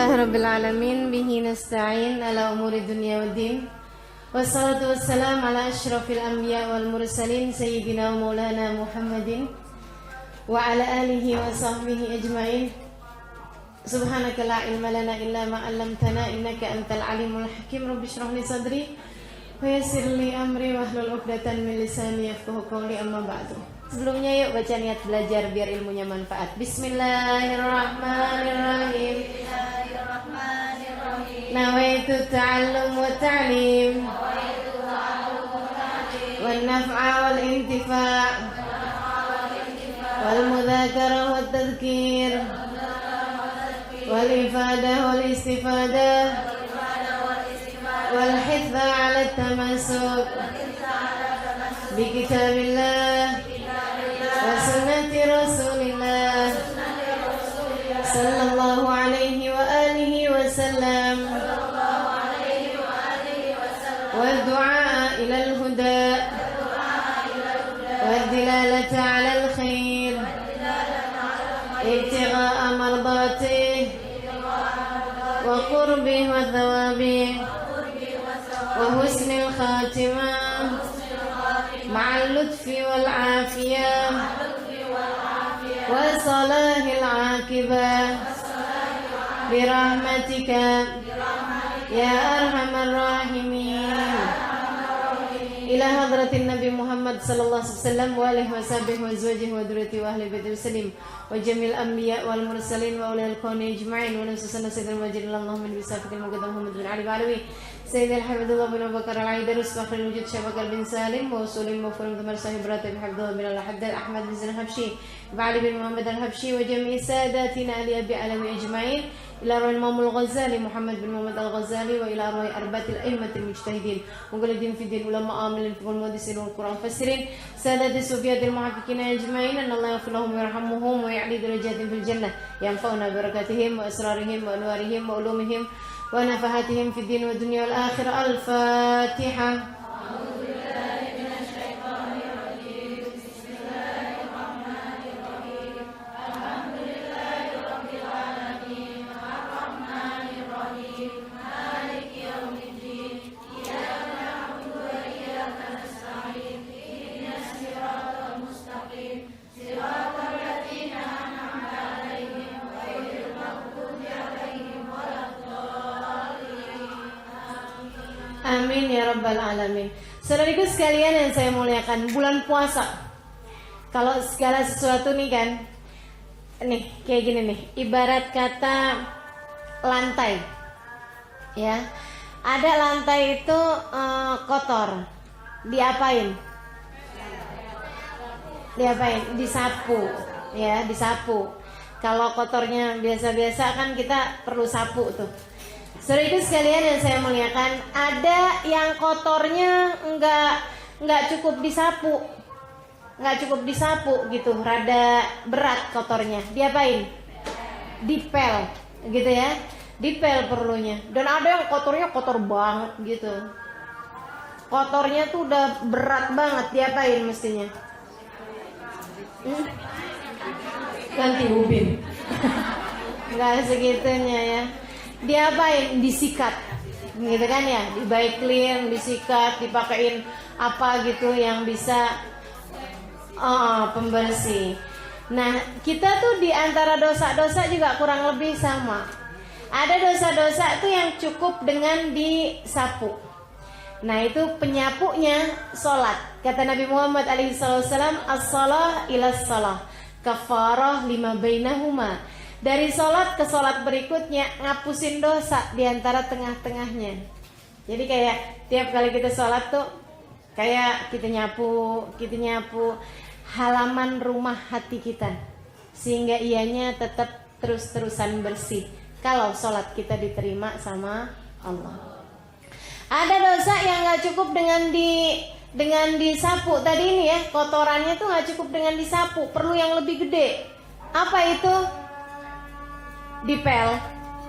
Alhamdulillahirrabbilalamin. Bihi nasta'in ala umuri dunya waddin. Wassalatu wassalam ala ashrafil anbiya wal mursalin Sayyidina wa maulana Muhammadin wa ala alihi wa sahbihi ajma'in. Subhanaka la ilma lana illa ma 'allamtana innaka antal alimul hakim. Rabbi shrah li sadri wa yassir li amri wahlul 'uqdatam min lisani yafqahu qawli, amma ba'du. Sebelumnya yuk baca niat belajar biar ilmunya manfaat. Bismillahirrahmanirrahim. Nawaitu ta'allum wa ta'lim wal naf'a wal intifa' wal mudhakara wa tadhkir wal ifadah wal istifadah wal hitha 'ala tamasuk bi kitabillah wa sunnati rasulillah sallallahu alaihi wa alihi wa sallam wa du'a ila al-huda wa dilalata 'ala al-khair ibtigha'a mardatih wa qurbih wa thawabih wa husnil khatimah ma'al lutfi wal afiyah wa salahil aqibah birahmatika ya arhamar rahimin. Ila hadratin Nabi Muhammad sallallahu alaihi wasallam wa alihi washabihi wa azwajihi wa dzurriyyatihi wa ahli baitihi wasallim wa jamil anbiya wal mursalin wa ulil kauni ajma'in wa nasusana sayyidil majid Allahumma min bisafatil muqaddam Muhammad bin Ali Balawi Sayyidil Habibullah bin Abu Bakar al-Aidarus Fakhrul Wujud Syabakal bin Salim wa usulil mufhum tamar sahib Ratib Habibullah bin al-Haddad Ahmad bin Zain al-Habsyi wa Ali bin Muhammad al-Habsyi wa jami'i sadatina ali abi alawi ajma'in ila arwah Imam al-Ghazali Muhammad bin Muhammad al-Ghazali wa ila arwah arbatil a'immatil mujtahidin muqallidin fi din ulama amilin fi muhaddisin wal Qur'an fasirin sadati sufiyatil muhaqqiqin ajma'in anallahu yaghfir lahum wa yarhamuhum wa ya'li darajatin fil jannah yanfa'una barakatihim wa asrarihim wa anwarihim wa ulumihim wa nafahatihim fid din wa dunya wal akhirah. Al-Fatihah. Amin ya rabbal alamin. Saudariku sekalian yang saya muliakan, bulan puasa, kalau segala sesuatu nih kan, nih kayak gini nih, ibarat kata lantai, ya. Ada lantai itu kotor, diapain? Diapain? Disapu, ya, disapu. Kalau kotornya biasa-biasa kan kita perlu sapu tuh. Saudara sekalian yang saya muliakan, ada yang kotornya nggak cukup disapu gitu, rada berat kotornya. Diapain? Dipel, gitu ya. Dipel perlunya. Dan ada yang kotornya kotor banget gitu. Kotornya tuh udah berat banget, diapain mestinya? Ganti ubin. Nggak segitunya ya. Diapain? Disikat, gitu kan ya, dibaiklin, disikat, dipakein apa gitu yang bisa pembersih. Nah, kita tuh di antara dosa-dosa juga kurang lebih sama. Ada dosa-dosa tuh yang cukup dengan disapu. Nah, itu penyapunya sholat. Kata Nabi Muhammad SAW, as-shalah ilas shalah kafarah lima bainahuma. Dari sholat ke sholat berikutnya ngapusin dosa di antara tengah-tengahnya. Jadi kayak tiap kali kita sholat tuh kayak kita nyapu halaman rumah hati kita, sehingga ianya tetap terus-terusan bersih kalau sholat kita diterima sama Allah. Ada dosa yang nggak cukup dengan disapu tadi ini ya, kotorannya tuh nggak cukup dengan disapu, perlu yang lebih gede. Apa itu? Dipel.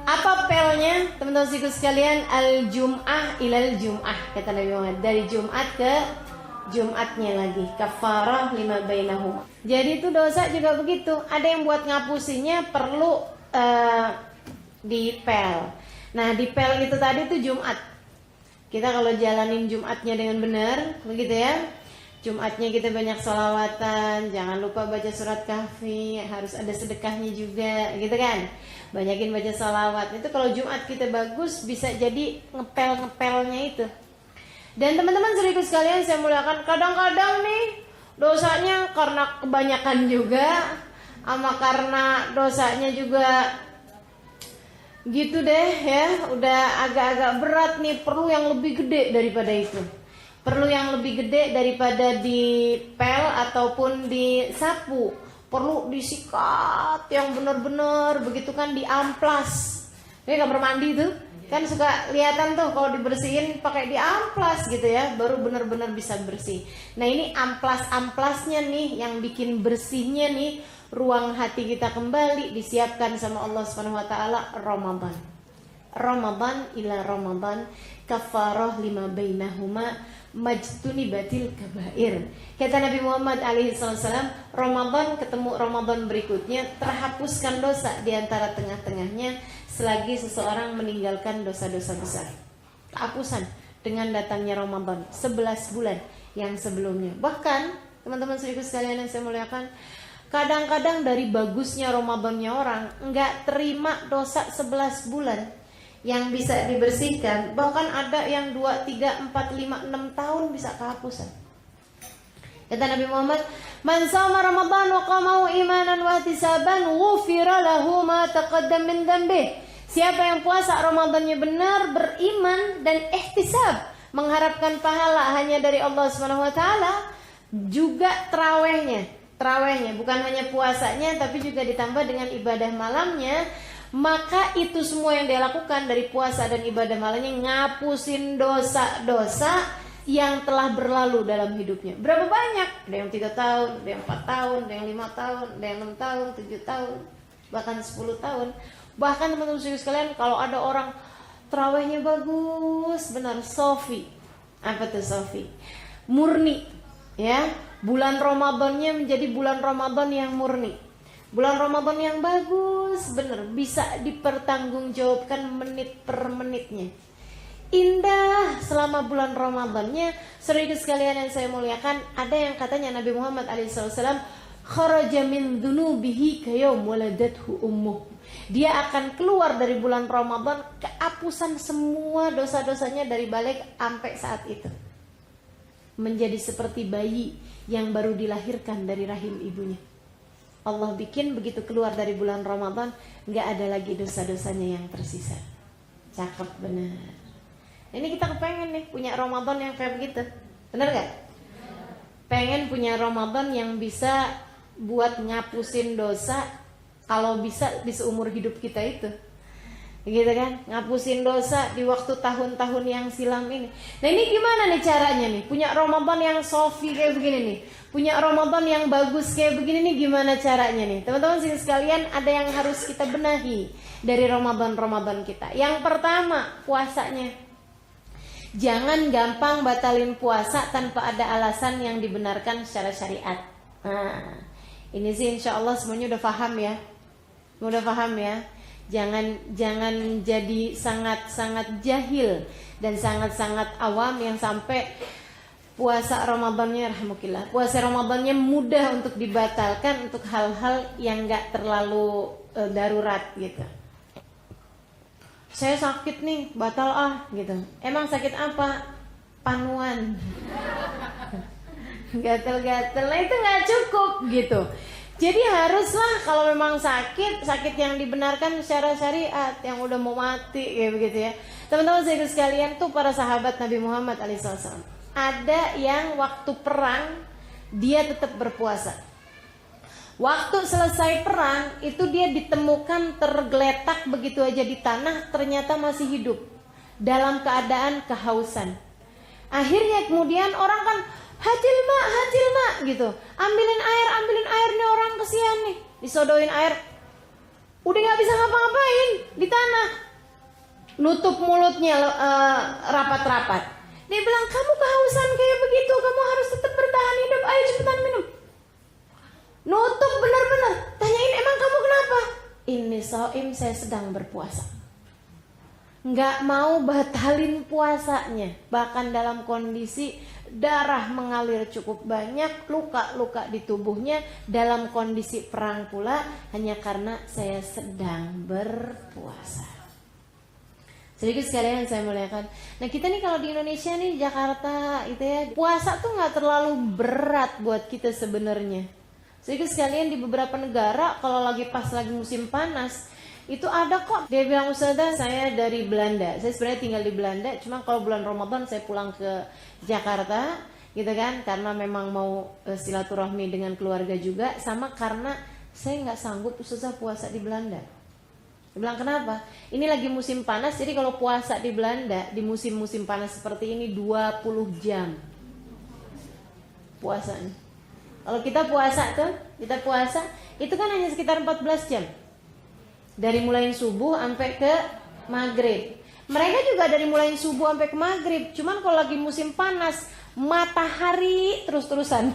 Apa pelnya? Teman-teman sekalian, al-jum'ah ilal jum'ah, kata Nabi Muhammad, dari Jumat ke Jumatnya lagi, kafarah lima bainahum. Jadi itu dosa juga begitu. Ada yang buat ngapusinya perlu dipel. Nah, dipel itu tadi tuh Jumat. Kita kalau jalanin Jumatnya dengan benar, begitu ya. Jumatnya kita banyak sholawatan, jangan lupa baca surat kahfi, harus ada sedekahnya juga, gitu kan. Banyakin baca sholawat. Itu kalau Jumat kita bagus, bisa jadi ngepel-ngepelnya itu. Dan teman-teman saudaraku sekalian saya muliakan, kadang-kadang nih dosanya karena kebanyakan juga, sama karena dosanya juga gitu deh ya, udah agak-agak berat nih, perlu yang lebih gede daripada itu. Perlu yang lebih gede daripada dipel ataupun disapu. Perlu disikat yang benar-benar, begitu kan, diamplas. Ini kamar mandi tuh kan suka kelihatan tuh kalau dibersihin pakai diamplas gitu ya, baru benar-benar bisa bersih. Nah, ini amplas-amplasnya nih yang bikin bersihnya nih, ruang hati kita kembali disiapkan sama Allah Subhanahu wa taala. Ramadan ila Ramadan kafarah lima bainahuma majtunibatil kabair. Kata Nabi Muhammad alaihi wasallam, Ramadan ketemu Ramadan berikutnya terhapuskan dosa di antara tengah-tengahnya selagi seseorang meninggalkan dosa-dosa besar. Kehapusan dengan datangnya Ramadan 11 bulan yang sebelumnya. Bahkan teman-teman saudaraku sekalian yang saya muliakan, kadang-kadang dari bagusnya Ramadannya orang enggak terima dosa 11 bulan yang bisa dibersihkan, bahkan ada yang 2, 3, 4, 5, 6 tahun bisa kehapusan. Kata Nabi Muhammad, "Man shama Ramadan wa qamahu imanan wa ihtisaban, ghufira lahu ma taqaddam min dhanbihi." Siapa yang puasa Ramadannya benar, beriman dan ihtisab, mengharapkan pahala hanya dari Allah Subhanahu wa taala, juga tarawihnya bukan hanya puasanya tapi juga ditambah dengan ibadah malamnya, maka itu semua yang dia lakukan dari puasa dan ibadah malamnya ngapusin dosa-dosa yang telah berlalu dalam hidupnya. Berapa banyak? Ada yang 3 tahun, ada yang 4 tahun, ada yang 5 tahun, ada yang 6 tahun, 7 tahun, bahkan 10 tahun. Bahkan teman-teman sekalian, kalau ada orang tarawihnya bagus, benar, sofi. Apa tuh sofi? Murni, ya. Bulan Ramadannya menjadi bulan Ramadan yang murni. Bulan Ramadan yang bagus, bener, bisa dipertanggungjawabkan menit per menitnya. Indah selama bulan Ramadannya. Saudara sekalian yang saya muliakan, ada yang katanya Nabi Muhammad SAW, kharaja min dzunubihi kayaum waladathu ummuh. Dia akan keluar dari bulan Ramadan kehapusan semua dosa-dosanya dari balik sampai saat itu. Menjadi seperti bayi yang baru dilahirkan dari rahim ibunya. Allah bikin begitu keluar dari bulan Ramadan, nggak ada lagi dosa-dosanya yang tersisa. Cakep bener. Ini kita kepengen nih punya Ramadan yang kayak begitu, bener nggak? Pengen punya Ramadan yang bisa buat ngapusin dosa, kalau bisa di seumur hidup kita itu, gitu kan? Ngapusin dosa di waktu tahun-tahun yang silam ini. Nah, ini gimana nih caranya nih? Punya Ramadan yang sofi kayak begini nih, punya Ramadan yang bagus kayak begini nih, gimana caranya nih? Teman-teman sini sekalian, ada yang harus kita benahi dari Ramadan kita. Yang pertama, puasanya. Jangan gampang batalin puasa tanpa ada alasan yang dibenarkan secara syariat. Nah, ini sih insya Allah semuanya udah paham ya. Udah paham ya. Jangan jadi sangat-sangat jahil dan sangat-sangat awam yang sampai puasa Ramadannya, rahimahullah, puasa Ramadannya mudah untuk dibatalkan untuk hal-hal yang gak terlalu darurat gitu. Saya sakit nih, batal gitu. Emang sakit apa? Panuan. Gatel-gatel. Nah, itu gak cukup gitu. Jadi haruslah kalau memang sakit yang dibenarkan secara syariat, yang udah mau mati kayak begitu ya. Teman-teman saya sekalian tuh para sahabat Nabi Muhammad SAW. Ada yang waktu perang dia tetap berpuasa. Waktu selesai perang itu dia ditemukan tergeletak begitu aja di tanah, ternyata masih hidup dalam keadaan kehausan. Akhirnya kemudian orang kan hatil mak gitu, ambilin air nih, orang kesian nih, disodoin air, udah nggak bisa ngapa-ngapain di tanah, nutup mulutnya rapat-rapat. Dia bilang, kamu kehausan kayak begitu, kamu harus tetap bertahan hidup, ayo cepetan minum. Nutup benar-benar. Tanyain, emang kamu kenapa? ini shaim, saya sedang berpuasa. Nggak mau batalin puasanya, bahkan dalam kondisi darah mengalir cukup banyak, luka-luka di tubuhnya, dalam kondisi perang pula, hanya karena saya sedang berpuasa. Sedikit sekalian saya muliakan. Nah kita nih kalau di Indonesia nih, Jakarta itu ya, puasa tuh nggak terlalu berat buat kita sebenarnya. Sedikit sekalian di beberapa negara kalau lagi musim panas, itu ada kok. Dia bilang, Ustazah saya dari Belanda, saya sebenarnya tinggal di Belanda, cuma kalau bulan Ramadan saya pulang ke Jakarta gitu kan, karena memang mau silaturahmi dengan keluarga juga, sama karena saya nggak sanggup Ustazah puasa di Belanda. Dia bilang kenapa? Ini lagi musim panas, jadi kalau puasa di Belanda di musim-musim panas seperti ini 20 jam puasanya. Kalau kita puasa itu kan hanya sekitar 14 jam. Dari mulai subuh sampai ke maghrib. Mereka juga dari mulai subuh sampai ke maghrib. Cuman kalau lagi musim panas, matahari terus-terusan.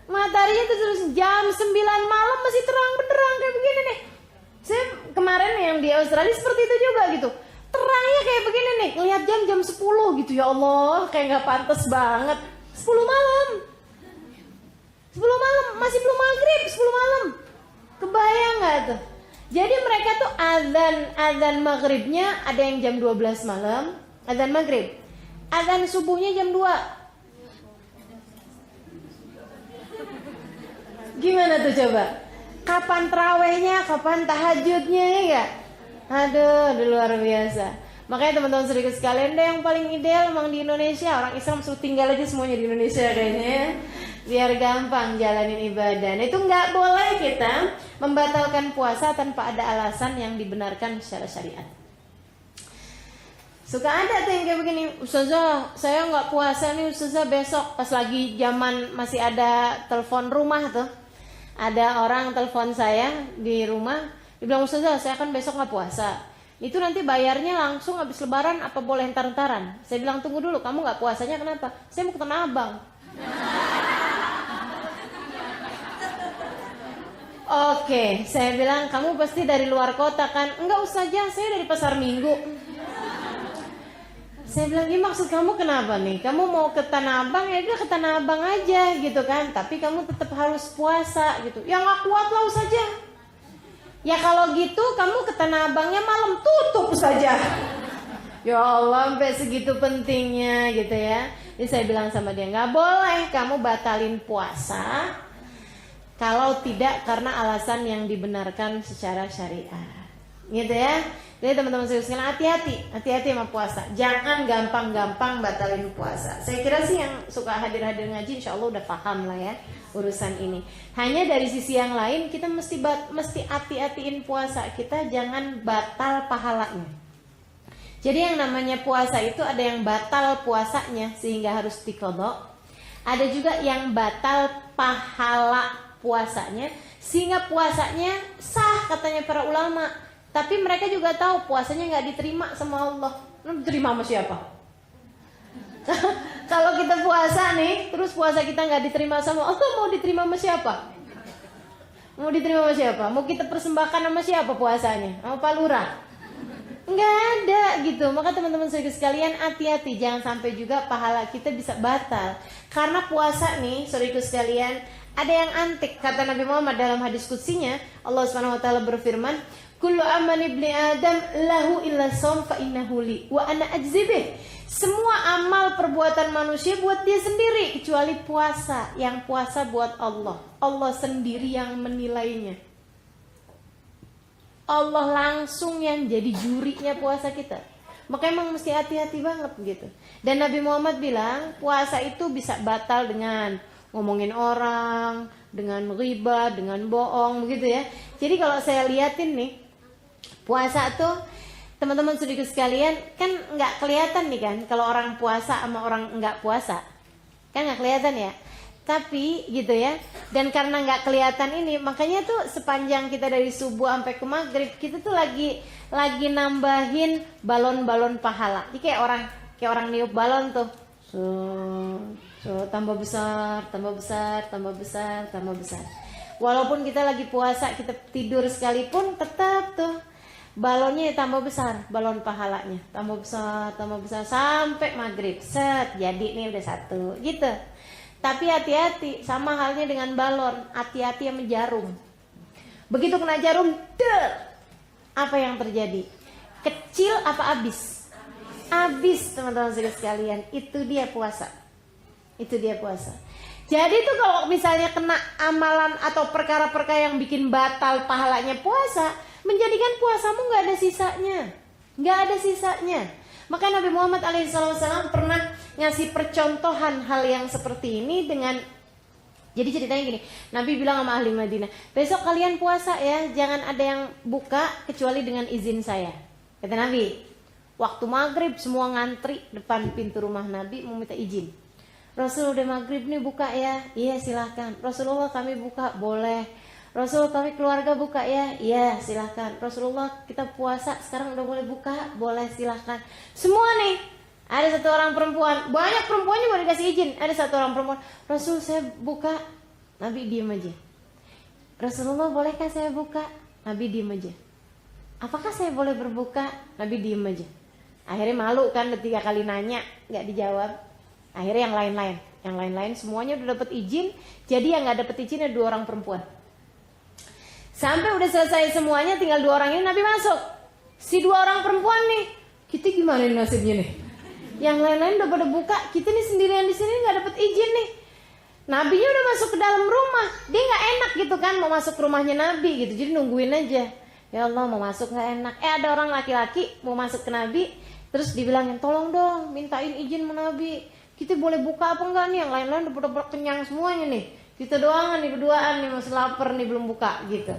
Mataharinya terus jam 9 malam masih terang benderang kayak begini nih. Saya kemarin yang di Australia seperti itu juga gitu. Terangnya kayak begini nih. Lihat jam 10 gitu, ya Allah, kayak nggak pantas banget. 10 malam. 10 malam masih belum maghrib, 10 malam. Kebayang nggak tuh? Jadi mereka tuh azan maghribnya ada yang jam 12 malam, azan maghrib. Azan subuhnya jam 2. Gimana tuh coba? Kapan tarawehnya, kapan tahajudnya ya enggak? Aduh, luar biasa. Makanya teman-teman sedikit sekalian deh, yang paling ideal emang di Indonesia, orang Islam suruh tinggal aja semuanya di Indonesia kayaknya ya. Biar gampang jalanin ibadah. Nah, itu nggak boleh kita membatalkan puasa tanpa ada alasan yang dibenarkan secara syariat. Suka ada tuh yang kayak begini, Ustazah saya nggak puasa nih Ustazah, besok pas lagi zaman masih ada telepon rumah tuh, ada orang telepon saya di rumah, dia bilang Ustazah saya kan besok nggak puasa, itu nanti bayarnya langsung habis lebaran apa boleh entar-entaran? Saya bilang tunggu dulu, kamu nggak puasanya kenapa? Saya mau ke Tanah Abang. Oke, saya bilang kamu pasti dari luar kota kan? Enggak Ustazah, saya dari Pasar Minggu. Saya bilang, ini maksud kamu kenapa nih? Kamu mau ke Tanah Abang, ya udah ke Tanah Abang aja gitu kan? Tapi kamu tetap harus puasa gitu. Ya nggak kuat lah Ustazah. Ya kalau gitu kamu ke Tanah Abangnya malam tutup saja. Ya Allah, sampai segitu pentingnya gitu ya. Jadi saya bilang sama dia, nggak boleh kamu batalin puasa kalau tidak karena alasan yang dibenarkan secara syariat, gitu ya. Jadi teman-teman sekalian hati-hati sama puasa. Jangan gampang-gampang batalin puasa. Saya kira sih yang suka hadir-hadir ngaji, insya Allah udah paham lah ya urusan ini. Hanya dari sisi yang lain kita mesti hati-hatiin puasa kita, jangan batal pahalanya. Jadi yang namanya puasa itu ada yang batal puasanya sehingga harus diqadha. Ada juga yang batal pahala puasanya sehingga puasanya sah katanya para ulama, tapi mereka juga tahu puasanya nggak diterima sama Allah. Diterima sama siapa? Kalau kita puasa nih, terus puasa kita nggak diterima sama Allah, mau diterima sama siapa? Mau diterima sama siapa? Mau kita persembahkan sama siapa puasanya? Sama Pak Lurah? Nggak ada gitu. Maka teman-teman sekalian hati-hati, jangan sampai juga pahala kita bisa batal. Karena puasa nih, saudaraku sekalian, ada yang antik. Kata Nabi Muhammad dalam hadis qudsinya, Allah Subhanahu wa taala berfirman, "Kullu amali ibni Adam lahu illa shaum fa innahu li wa ana ajzi bih." Semua amal perbuatan manusia buat dia sendiri kecuali puasa. Yang puasa buat Allah. Allah sendiri yang menilainya. Allah langsung yang jadi jurinya puasa kita. Makanya emang mesti hati-hati banget gitu. Dan Nabi Muhammad bilang puasa itu bisa batal dengan ngomongin orang, dengan riba, dengan bohong begitu ya. Jadi kalau saya liatin nih, puasa tuh teman-teman sedikit sekalian kan nggak kelihatan nih kan kalau orang puasa sama orang nggak puasa, kan nggak kelihatan ya. Tapi gitu ya, dan karena nggak kelihatan ini, makanya tuh sepanjang kita dari subuh sampai ke maghrib kita tuh lagi nambahin balon-balon pahala. Jadi kayak orang niup balon tuh, so tambah besar, tambah besar, tambah besar, tambah besar. Walaupun kita lagi puasa, kita tidur sekalipun, tetap tuh balonnya tambah besar, balon pahalanya tambah besar sampai maghrib. Set, jadi nih udah 1 gitu. Tapi hati-hati, sama halnya dengan balon, hati-hati yang jarum. Begitu kena jarum, apa yang terjadi? Kecil apa habis? Habis, teman-teman sekalian. Itu dia puasa. Jadi tuh kalau misalnya kena amalan atau perkara-perkara yang bikin batal pahalanya puasa, menjadikan puasamu nggak ada sisanya. Maka Nabi Muhammad alaihissalam pernah ngasih percontohan hal yang seperti ini dengan, jadi ceritanya gini, Nabi bilang sama ahli Madinah, besok kalian puasa ya, jangan ada yang buka kecuali dengan izin saya. Kata Nabi, waktu maghrib semua ngantri depan pintu rumah Nabi mau minta izin. Rasul udah maghrib nih buka ya, iya silahkan. Rasulullah kami buka, boleh. Rasul kami keluarga buka ya, iya silahkan. Rasulullah kita puasa sekarang udah boleh buka, boleh silahkan. Semua nih, ada 1 orang perempuan, banyak perempuan juga dikasih izin. Ada 1 orang perempuan, Rasul saya buka. Nabi diem aja. Rasulullah bolehkah saya buka? Nabi diem aja. Apakah saya boleh berbuka? Nabi diem aja. Akhirnya malu kan, 3 kali nanya gak dijawab. Akhirnya yang lain semuanya udah dapat izin. Jadi yang gak dapat izin ada 2 orang perempuan. Sampai udah selesai semuanya, tinggal 2 orang ini, Nabi masuk. Si 2 orang perempuan nih, kita gimana nih nasibnya nih? Yang lain-lain udah pada buka, kita nih sendirian di sini nggak dapet izin nih. Nabinya udah masuk ke dalam rumah, dia nggak enak gitu kan, mau masuk ke rumahnya Nabi gitu, jadi nungguin aja. Ya Allah, mau masuk nggak enak. Ada orang laki-laki mau masuk ke Nabi, terus dibilangin, tolong dong, mintain izin sama Nabi. Kita boleh buka apa enggak nih? Yang lain-lain udah pada kenyang semuanya nih. Kita doang nih berduaan nih masih lapar nih belum buka gitu.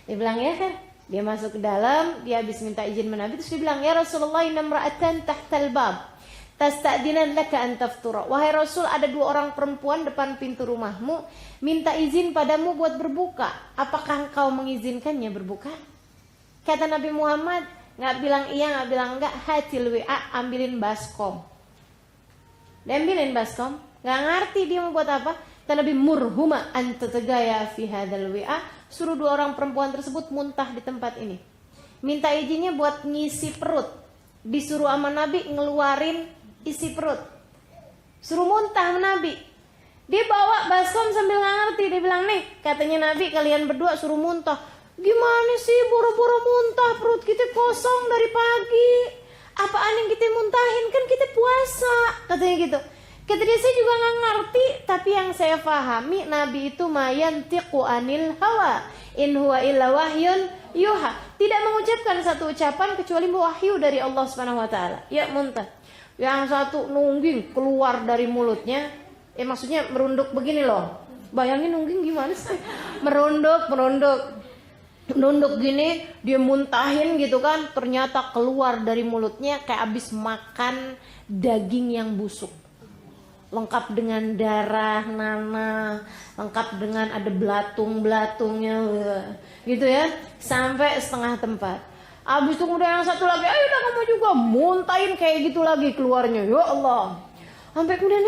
Dia bilang ya kan, dia masuk ke dalam, dia habis minta izin sama Nabi, terus dia bilang, ya Rasulullah inna imra'atan tahtal bab tasta'dinan laka an taftura. Wahai Rasul, ada 2 orang perempuan depan pintu rumahmu, minta izin padamu buat berbuka. Apakah engkau mengizinkannya berbuka? Kata Nabi Muhammad, nggak bilang iya, nggak bilang enggak, hatil WA, ambilin baskom. Dia ambilin baskom, nggak ngerti dia mau buat apa. Kata Nabi, murhuma antategaya fi hadzal WA, suruh 2 orang perempuan tersebut muntah di tempat ini. Minta izinnya buat ngisi perut. Disuruh sama Nabi ngeluarin isi perut. Suruh muntah sama Nabi. Dia bawa baskom sambil nggak ngerti. Dia bilang, nih katanya Nabi kalian berdua suruh muntah. Gimana sih buru-buru muntah, perut kita kosong dari pagi. Apaan yang kita muntahin, kan kita puasa. Katanya gitu. Kata dia, saya juga nggak ngerti, tapi yang saya pahami Nabi itu mayantiqu anil hawa in huwa illa wahyun yuha. Tidak mengucapkan satu ucapan kecuali wahyu dari Allah Subhanahu wa taala. Ya muntah. Yang satu nungging keluar dari mulutnya, maksudnya merunduk begini loh. Bayangin nungging gimana sih? Merunduk gini, dia muntahin gitu kan, ternyata keluar dari mulutnya kayak abis makan daging yang busuk. Lengkap dengan darah, nanah, lengkap dengan ada belatung-belatungnya gitu ya, sampai setengah tempat. Abis itu kemudian yang satu lagi, ayo udah kamu juga muntahin kayak gitu lagi keluarnya, ya Allah. Sampai kemudian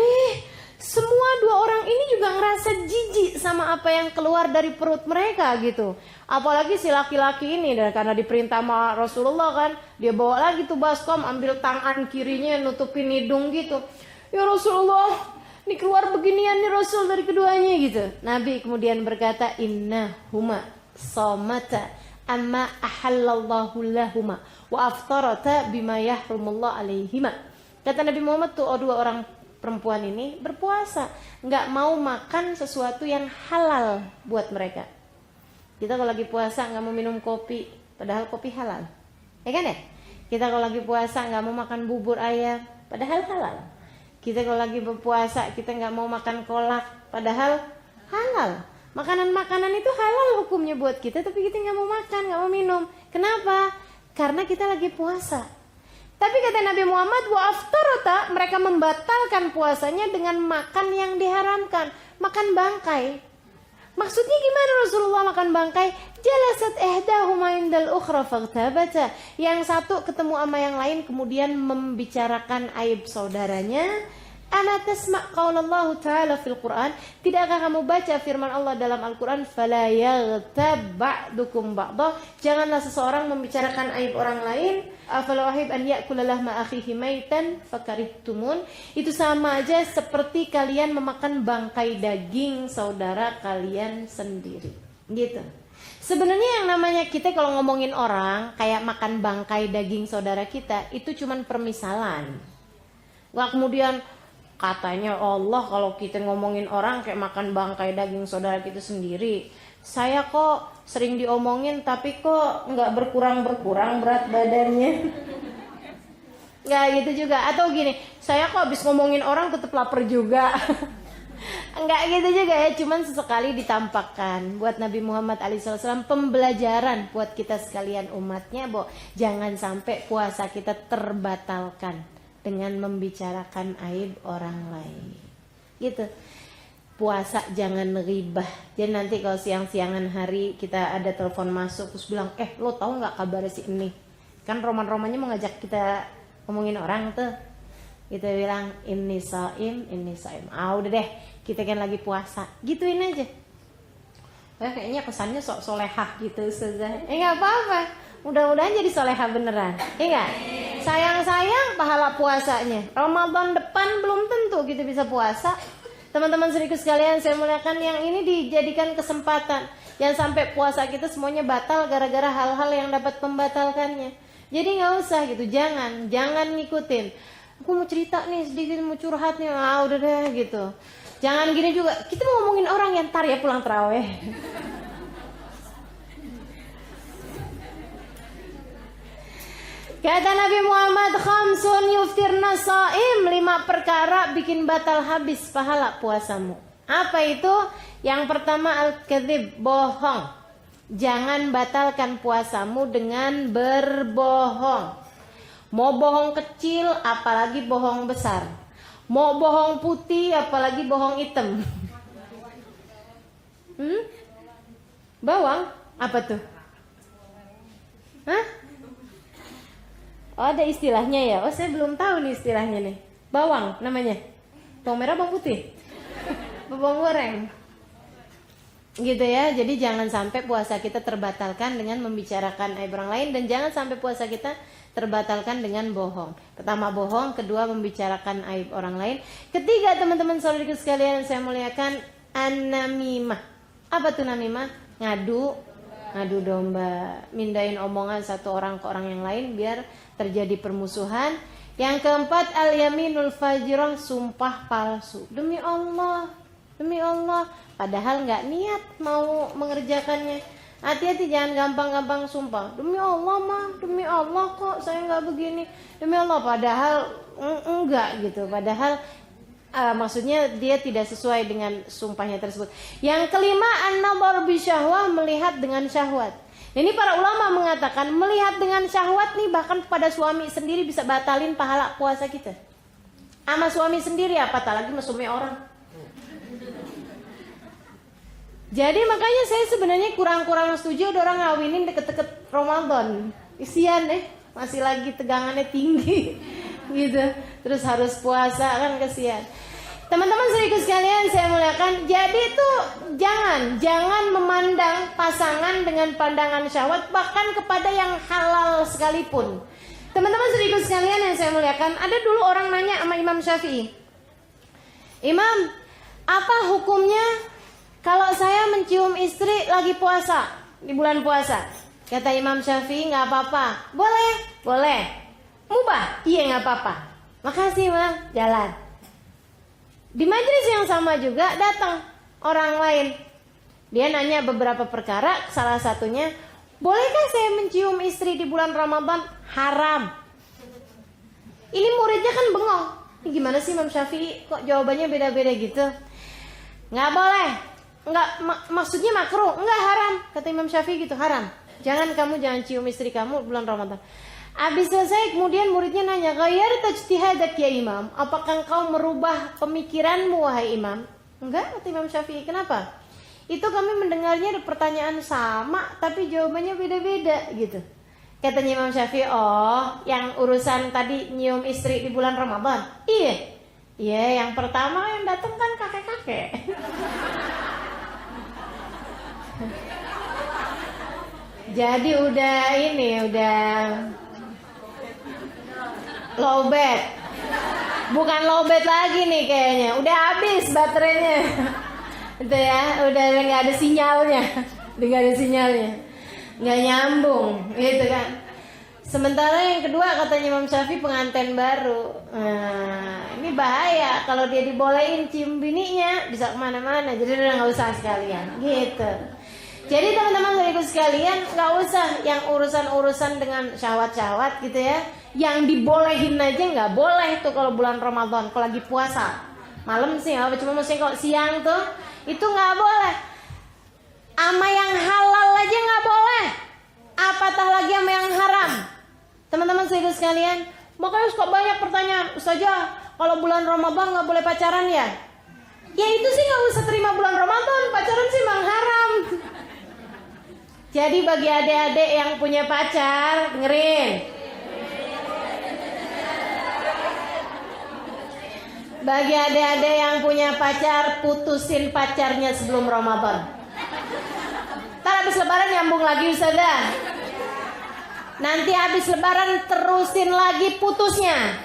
semua 2 orang ini juga ngerasa jijik sama apa yang keluar dari perut mereka gitu. Apalagi si laki-laki ini, dan karena diperintah sama Rasulullah kan, dia bawa lagi tuh baskom, ambil tangan kirinya nutupin hidung gitu. Ya Rasulullah, ini keluar beginian nih Rasul dari keduanya gitu. Nabi kemudian berkata, innahuma somata amma ahallallahu lahuma wa aftarata bima yahrumullah alaihima. Kata Nabi Muhammad tuh 2 orang perempuan ini berpuasa, nggak mau makan sesuatu yang halal buat mereka. Kita kalau lagi puasa nggak mau minum kopi, padahal kopi halal, ya kan ya? Kita kalau lagi puasa nggak mau makan bubur ayam, padahal halal. Kita kalau lagi berpuasa kita nggak mau makan kolak, padahal halal. Makanan-makanan itu halal hukumnya buat kita, tapi kita nggak mau makan, nggak mau minum. Kenapa? Karena kita lagi puasa. Tapi kata Nabi Muhammad, wa aftarata, mereka membatalkan puasanya dengan makan yang diharamkan, makan bangkai. Maksudnya gimana Rasulullah makan bangkai? Jalasat ihdahuma indal ukhra faghtabata. Yang satu ketemu sama yang lain kemudian membicarakan aib saudaranya. Ana tasma' qaulallahu ta'ala fil Qur'an? Tidakkah kamu baca firman Allah dalam Al-Qur'an? Fala yaghtab ba'dukum ba'dha. Janganlah seseorang membicarakan aib orang lain. Afala wahib an ya'kula lahma akhihi maitan fakarihtumun. Itu sama aja seperti kalian memakan bangkai daging saudara kalian sendiri. Gitu. Sebenarnya yang namanya kita kalau ngomongin orang kayak makan bangkai daging saudara kita, itu cuman permisalan. Gak kemudian katanya Allah kalau kita ngomongin orang kayak makan bangkai daging saudara kita sendiri. Saya kok sering diomongin tapi kok nggak berkurang-berkurang berat badannya. Nggak gitu juga. Atau gini, saya kok habis ngomongin orang tetap lapar juga. Enggak gitu juga ya. Cuman sesekali ditampakkan buat Nabi Muhammad SAW pembelajaran buat kita sekalian umatnya, bahwa jangan sampai puasa kita terbatalkan dengan membicarakan aib orang lain. Gitu. Puasa jangan ribah. Jadi nanti kalau siang-siangan hari kita ada telepon masuk terus bilang, lo tahu nggak kabar si ini? Kan roman-romannya mau ngajak kita ngomongin orang tuh. Kita bilang ini saim. Udah deh, kita kan lagi puasa. Gituin aja. Kayaknya kesannya sok solehah gitu Ustazah. Nggak apa-apa. Mudah-mudahan jadi solehah beneran. Iya. Sayang-sayang pahala puasanya. Ramadan depan belum tentu kita bisa puasa. Teman-teman seriku sekalian, saya muliakan, yang ini dijadikan kesempatan. Jangan sampai puasa kita semuanya batal gara-gara hal-hal yang dapat membatalkannya. Jadi nggak usah gitu, jangan ngikutin. Aku mau cerita nih sedikit, mau curhat nih, udah deh gitu. Jangan gini juga. Kita mau ngomongin orang yang ntar ya pulang taraweh. Kata Nabi Muhammad, khamsun yuftirna saim, 5 perkara bikin batal habis pahala puasamu. Apa itu? Yang pertama al-kadzib, bohong. Jangan batalkan puasamu dengan berbohong. Mau bohong kecil, apalagi bohong besar. Mau bohong putih, apalagi bohong hitam. Bawang? Apa tuh? Hah? Oh, ada istilahnya ya? Oh, saya belum tahu nih istilahnya nih. Bawang namanya. Bawang merah, bawang putih. Bawang goreng. Gitu ya. Jadi jangan sampai puasa kita terbatalkan dengan membicarakan aib orang lain, dan jangan sampai puasa kita terbatalkan dengan bohong. Pertama bohong, kedua membicarakan aib orang lain. Ketiga, teman-teman saudariku sekalian yang saya muliakan, an-namimah. Apa tuh namimah? Ngadu domba, mindahin omongan satu orang ke orang yang lain biar terjadi permusuhan. Yang keempat, al-yaminul fajirah, sumpah palsu. Demi Allah, padahal nggak niat mau mengerjakannya. Hati-hati, jangan gampang-gampang sumpah. Demi Allah kok saya nggak begini. Demi Allah, padahal enggak gitu. Padahal maksudnya dia tidak sesuai dengan sumpahnya tersebut. Yang kelima, an-nadhar bi syahwah, melihat dengan syahwat. Ini para ulama mengatakan melihat dengan syahwat nih bahkan pada suami sendiri bisa batalin pahala puasa kita. Sama suami sendiri, apatah lagi sama suami orang. Jadi makanya saya sebenarnya kurang setuju ada orang ngawinin deket-deket Ramadan. Isian masih lagi tegangannya tinggi gitu. Terus harus puasa, kan kesian. Teman-teman saudaraku sekalian saya muliakan, jadi tuh jangan memandang pasangan dengan pandangan syahwat, bahkan kepada yang halal sekalipun. Teman-teman saudaraku sekalian yang saya muliakan, ada dulu orang nanya sama Imam Syafi'i, Imam, apa hukumnya kalau saya mencium istri lagi puasa, di bulan puasa? Kata Imam Syafi'i, nggak apa-apa. Boleh. Mubah? Iya, nggak apa-apa. Makasih Bang, jalan. Di majelis yang sama juga datang orang lain. Dia nanya beberapa perkara, salah satunya, bolehkah saya mencium istri di bulan Ramadan? Haram. Ini muridnya kan bengong. Ini gimana sih Imam Syafi'i? Kok jawabannya beda-beda gitu? Nggak boleh. Maksudnya makruh. Nggak, haram. Kata Imam Syafi'i gitu, haram. Jangan cium istri kamu bulan Ramadan. Habis selesai kemudian muridnya nanya, "Ghayyar tajtihadak ya Imam? Apakah engkau merubah pemikiranmu wahai Imam?" Enggak, kata Imam Syafi'i. Kenapa? Itu kami mendengarnya ada pertanyaan sama tapi jawabannya beda-beda gitu. Katanya Imam Syafi'i, "Oh, yang urusan tadi nyium istri di bulan Ramadan?" "Iya." Ya, yang pertama yang datang kan kakek-kakek. Jadi udah lowbat. Bukan lowbat lagi nih kayaknya. Udah habis baterainya. Itu ya, udah nggak ada sinyalnya. Nggak nyambung, gitu kan. Sementara yang kedua katanya Imam Syafi'i pengantin baru. Nah, ini bahaya kalau dia dibolehin cium bininya bisa kemana-mana. Jadi udah nggak usah sekalian, gitu. Jadi teman-teman saudaraku sekalian, nggak usah yang urusan-urusan dengan syahwat-syahwat gitu ya. Yang dibolehin aja nggak boleh tuh kalau bulan Ramadan, kalau lagi puasa. Malam sih, cuma maksudnya kalau siang tuh itu nggak boleh. Ama yang halal aja nggak boleh. Apatah lagi sama yang haram. Teman-teman saudaraku sekalian, makanya suka banyak pertanyaan, Ustazah, kalau bulan Ramadan nggak boleh pacaran ya? Ya itu sih nggak usah terima bulan Ramadan, pacaran sih memang haram. Jadi bagi adik-adik yang punya pacar, dengerin. Bagi adik-adik yang punya pacar, putusin pacarnya sebelum Ramadan. Ntar habis lebaran nyambung lagi Ustazah. Nanti habis lebaran terusin lagi putusnya.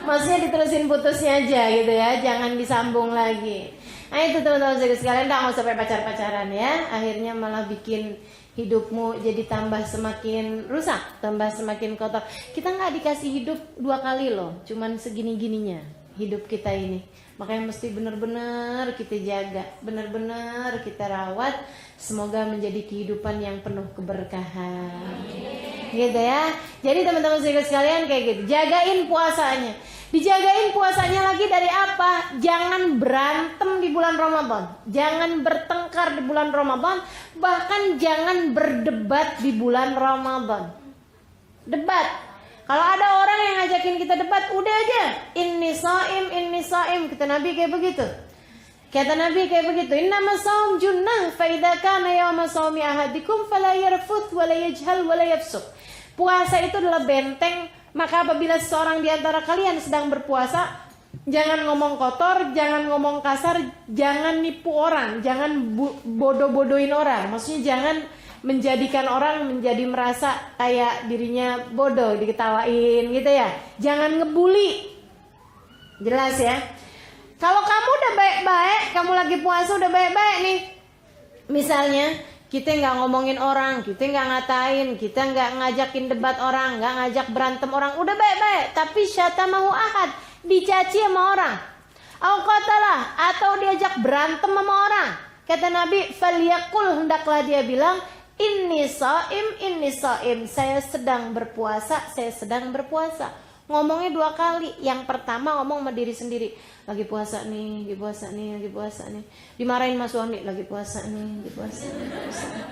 Maksudnya diterusin putusnya aja gitu ya, jangan disambung lagi. Nah itu teman-teman sekalian, nggak usah sampai pacar-pacaran ya. Akhirnya malah bikin hidupmu jadi tambah semakin rusak, tambah semakin kotor. Kita nggak dikasih hidup 2 kali loh, cuman segini-gininya hidup kita ini. Makanya mesti benar-benar kita jaga, benar-benar kita rawat. Semoga menjadi kehidupan yang penuh keberkahan. Gitu ya. Jadi teman-teman sekalian kayak gitu. Jagain puasanya. Dijagain puasanya lagi dari apa? Jangan berantem di bulan Ramadan. Jangan bertengkar di bulan Ramadan. Bahkan jangan berdebat di bulan Ramadan. Debat. Kalau ada orang yang ngajakin kita debat, udah aja. Inni saim. Kata Nabi kayak begitu. Innama saum junnah fa idza kana yawma saumi ahadikum fala yarfuth wa la yajhal wa la yafsuq. Puasa itu adalah benteng, maka apabila seseorang di antara kalian sedang berpuasa, jangan ngomong kotor, jangan ngomong kasar, jangan nipu orang, jangan bodoh-bodohin orang. Maksudnya jangan menjadikan orang menjadi merasa kayak dirinya bodoh, diketawain gitu ya. Jangan ngebully. Jelas ya. Kalau kamu udah baik-baik, kamu lagi puasa udah baik-baik nih. Misalnya kita nggak ngomongin orang, kita nggak ngatain, kita nggak ngajakin debat orang, nggak ngajak berantem orang, udah baik-baik. Tapi syatamahu ahad, dicaci sama orang. Atau diajak berantem sama orang. Kata Nabi, falyaqul, hendaklah dia bilang, inni saim, saya sedang berpuasa. Ngomongnya 2 kali. Yang pertama ngomong sama diri sendiri, lagi puasa nih. Dimarahin sama suami, lagi puasa nih.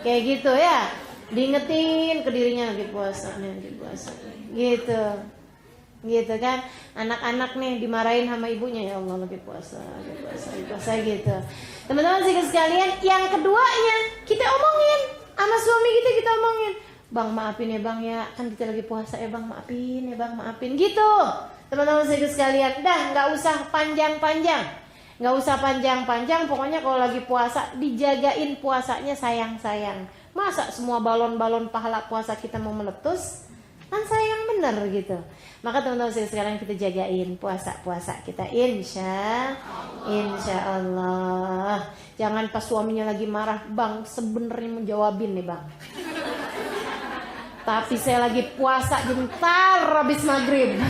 Kayak gitu ya. Diingetin ke dirinya, lagi puasa nih. Gitu kan. Anak-anak nih dimarahin sama ibunya, ya Allah lagi puasa gitu. Teman-teman sekalian, yang keduanya kita omongin sama suami kita omongin, Bang maafin ya bang ya, kan kita lagi puasa ya bang, maafin gitu. Teman-teman sekalian, dah nggak usah panjang-panjang, pokoknya kalau lagi puasa dijagain puasanya sayang-sayang. Masa semua balon-balon pahala puasa kita mau meletus? Kan sayang bener gitu. Maka teman-teman sekalian kita jagain puasa kita, insya Allah. Jangan pas suaminya lagi marah, bang sebenarnya mau jawabin nih bang, tapi saya lagi puasa bentar habis maghrib.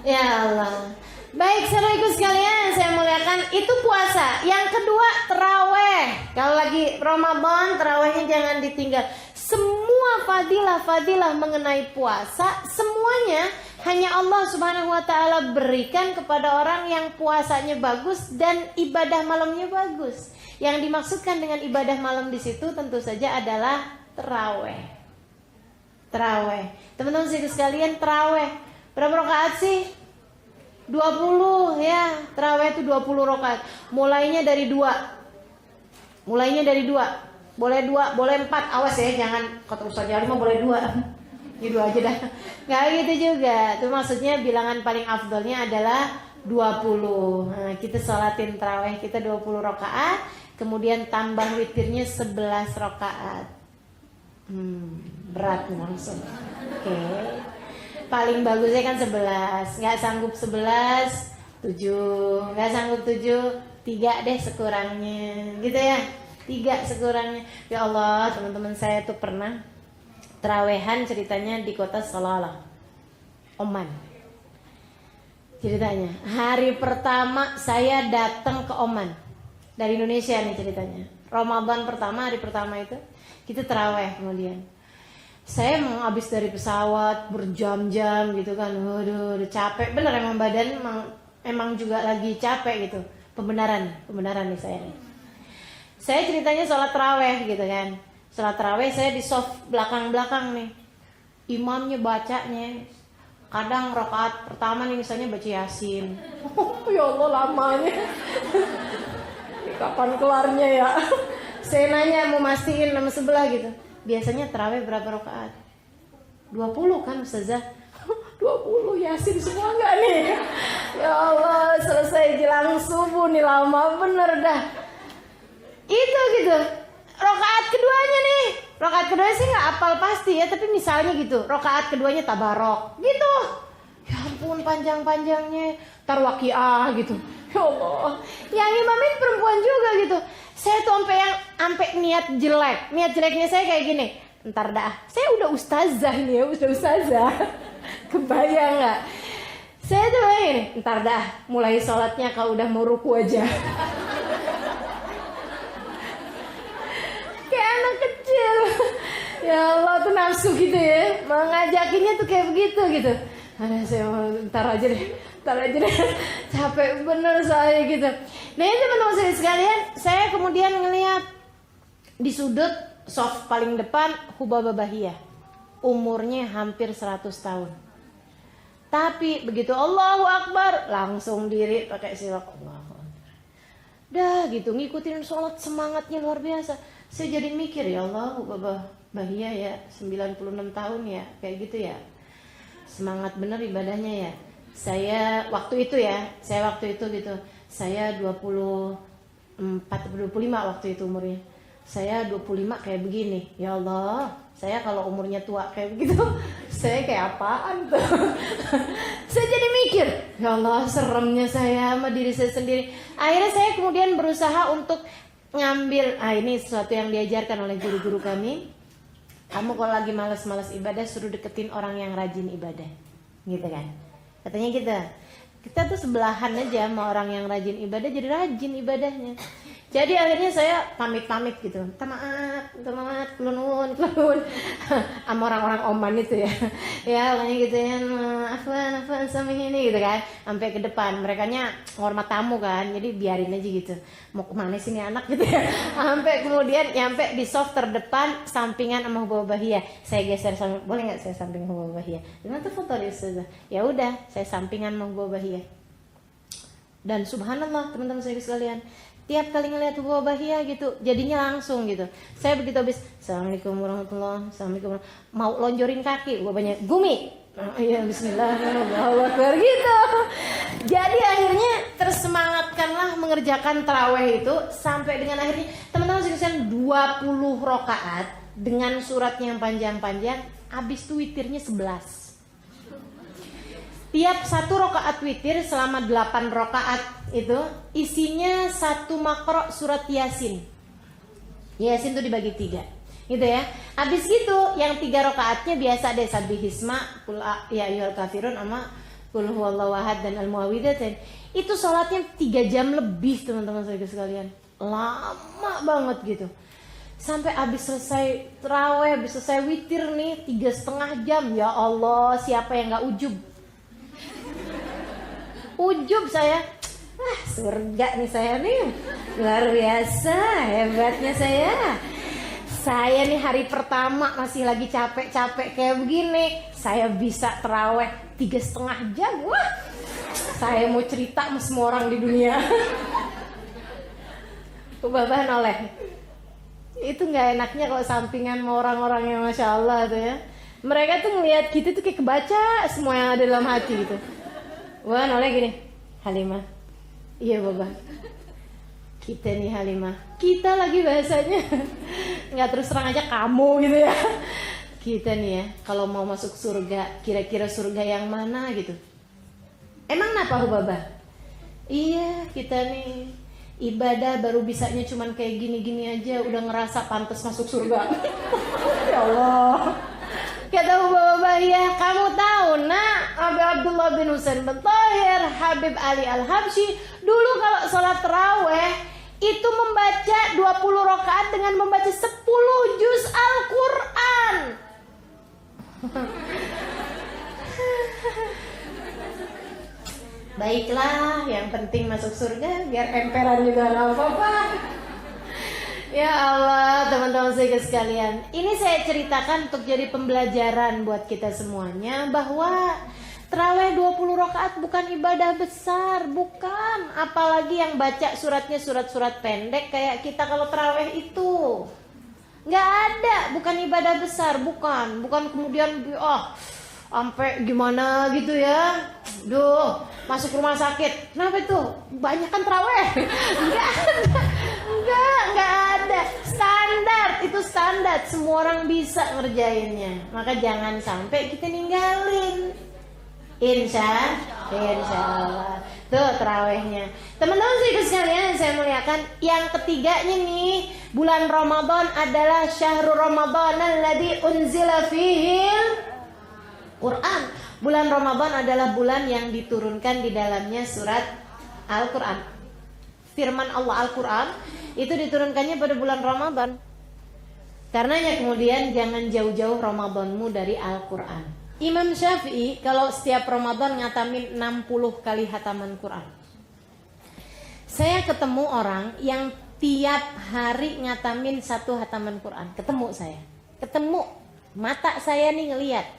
Ya Allah. Baik saudaraku sekalian, saya muliakan, itu puasa. Yang kedua terawih. Kalau lagi Ramadan, terawihnya jangan ditinggal. Semua fadilah mengenai puasa, semuanya hanya Allah Subhanahu wa ta'ala berikan kepada orang yang puasanya bagus dan ibadah malamnya bagus. Yang dimaksudkan dengan ibadah malam di situ tentu saja adalah terawih. Teman-teman sekalian, terawih berapa rakaat sih? 20 ya. Terawih itu 20 rakaat. Mulainya dari 2. Boleh 2, boleh 4. Awas ya, jangan kata Ustaz Jari mah boleh 2. Gitu aja dah. Nggak gitu juga. Itu maksudnya bilangan paling afdolnya adalah 20. Nah, kita sholatin taraweh kita 20 rakaat, kemudian tambah witirnya 11 rakaat. Berat langsung. Oke. Paling bagusnya kan 11. Nggak sanggup 11, 7. Nggak sanggup 7, 3 deh sekurangnya. Gitu ya. 3 sekurangnya. Ya Allah, teman-teman saya tuh pernah terawehan ceritanya di kota Salalah, Oman. Ceritanya, hari pertama saya datang ke Oman dari Indonesia nih ceritanya. Ramadan pertama, hari pertama itu kita terawih kemudian. Saya mau habis dari pesawat berjam-jam gitu kan, waduh, udah capek bener emang badan emang juga lagi capek gitu. Pembenaran nih saya nih. Saya ceritanya sholat taraweh gitu kan. Sholat taraweh saya di soft belakang-belakang nih. Imamnya bacanya kadang rakaat pertama nih misalnya baca Yasin. Ya Allah lamanya. Kapan kelarnya ya? Saya nanya mau mastiin sama sebelah gitu. Biasanya taraweh berapa rakaat? 20 kan Ustazah? 20 Yasin semua enggak nih? Ya Allah, selesai jelang subuh nih lama bener dah. Itu gitu. Rakaat keduanya nih. Rakaat kedua sih nggak apal pasti ya, tapi misalnya gitu. Rakaat keduanya tabarok gitu. Ya ampun panjang-panjangnya. Tar waqiah gitu. Ya Allah. Yang imamin perempuan juga gitu. Saya tuh sampai niat jelek. Niat jeleknya saya kayak gini. Ntar dah. Saya udah ustazah nih ya, udah ustazah. Kebayang nggak? Saya tuh ini. Ntar dah. Mulai sholatnya kalau udah mau ruku aja. Kayak anak kecil. Ya Allah tuh nafsu gitu ya. Mengajakinya tuh kayak begitu gitu. Ada saya mau ntar aja deh. Capek bener saya gitu. Nah itu teman-teman saya sekalian, saya kemudian ngelihat di sudut soft paling depan Hubabah Bahiyah. Umurnya hampir 100 tahun. Tapi begitu Allahu Akbar langsung diri pakai siwak. Allahu Akbar. Dah gitu ngikutin sholat semangatnya luar biasa. Saya jadi mikir ya Allah Hubabah Bahiyah ya 96 tahun ya kayak gitu ya. Semangat bener ibadahnya ya. Saya waktu itu gitu. Saya 25 waktu itu umurnya. Saya 25 kayak begini. Ya Allah, saya kalau umurnya tua kayak begitu, saya kayak apaan tuh? Saya jadi mikir, ya Allah seremnya saya sama diri saya sendiri. Akhirnya saya kemudian berusaha untuk ngambil, ini sesuatu yang diajarkan oleh guru-guru kami. Kamu kalau lagi malas-malas ibadah suruh deketin orang yang rajin ibadah. Gitu kan. Katanya kita tuh sebelahan aja sama orang yang rajin ibadah, jadi rajin ibadahnya. Jadi akhirnya saya pamit gitu. Minta maaf, kelunun sama orang-orang Oman itu ya. Ya, makanya gitu ya. Afwan sama ini gitu kan. Sampai ke depan, merekanya hormat tamu kan. Jadi biarin aja gitu. Mau kemana sih ini anak gitu ya. Sampai kemudian nyampe di soft terdepan sampingan sama Hubabah Bahiyah. Saya geser boleh enggak saya samping Hubabah Bahiyah? Gimana tuh foto di Ustazah? Ya udah, saya sampingan sama Hubabah Bahiyah. Dan subhanallah teman-teman saya sekalian, tiap kali ngeliat Hubabah Bahiyah gitu, jadinya langsung gitu. Saya begitu habis, Assalamualaikum warahmatullahi wabarakatuh, mau lonjorin kaki, Hubabahnya gumi. Iya bismillahirrahmanirrahim gitu. Jadi akhirnya tersemangatkanlah mengerjakan taraweh itu sampai dengan akhirnya teman-teman sekalian 20 rakaat dengan surat yang panjang-panjang, habis itu witirnya 11. Tiap satu rakaat witir selama 8 rakaat itu isinya satu makro surat Yasin. Yasin itu dibagi 3. Gitu ya. Habis gitu yang 3 rakaatnya biasa deh Sabbihisma, Qul ya ayyuhal kafirun sama Qul huwallahu ahad dan Al-Muawwidzatain. Itu sholatnya 3 jam lebih teman-teman sekalian. Lama banget gitu. Sampai habis selesai tarawih, habis selesai witir nih 3,5 jam. Ya Allah, siapa yang enggak ujub? Ujub saya. Surga nih saya nih. Luar biasa, hebatnya saya. Saya nih hari pertama masih lagi capek-capek kayak begini, saya bisa tarawih 3,5 jam. Wah, saya mau cerita sama semua orang di dunia. Hubabah noleh. Itu nggak enaknya kalau sampingan sama orang-orang yang masya Allah tuh ya. Mereka tuh ngelihat kita tuh kayak kebaca semua yang ada dalam hati gitu. Wah, noleh gini, Halimah. Iya Baba. Kita nih Halimah. Kita lagi bahasanya. Nggak terus terang aja kamu gitu ya. Kita nih ya, kalau mau masuk surga, kira-kira surga yang mana gitu. Emang kenapa Baba? Iya, kita nih ibadah baru bisanya cuman kayak gini-gini aja udah ngerasa pantas masuk surga. Ya Allah. Kata bapak-bapak, ya kamu tahu nak, Abi Abdullah bin Husain bin Tahir, Habib Ali Al-Habsyi dulu kalau sholat taraweh itu membaca 20 rakaat dengan membaca 10 juz Al-Quran. Baiklah, yang penting masuk surga, biar emperan juga gak apa-apa. Ya Allah, teman-teman sekalian, ini saya ceritakan untuk jadi pembelajaran buat kita semuanya bahwa tarawih 20 rakaat bukan ibadah besar, bukan. Apalagi yang baca suratnya surat-surat pendek kayak kita kalau tarawih itu. Nggak ada, bukan ibadah besar, bukan kemudian sampai gimana gitu ya. Duh, masuk rumah sakit. Kenapa itu? Banyak kan tarawih. Enggak ada. Standar, itu standar. Semua orang bisa ngerjainnya. Maka jangan sampai kita ninggalin. Insya Allah. Tuh tarawihnya. Teman-teman sekalian yang saya muliakan, yang ketiganya nih, bulan Ramadan adalah syahrul Ramadan alladzi unzila fihil Quran. Bulan Ramadan adalah bulan yang diturunkan di dalamnya surat Al-Quran. Firman Allah Al-Quran itu diturunkannya pada bulan Ramadan. Karenanya kemudian jangan jauh-jauh Ramadanmu dari Al-Quran. Imam Syafi'i kalau setiap Ramadan ngatamin 60 kali hataman Quran. Saya ketemu orang yang tiap hari ngatamin 1 hataman Quran. Ketemu mata saya nih ngelihat.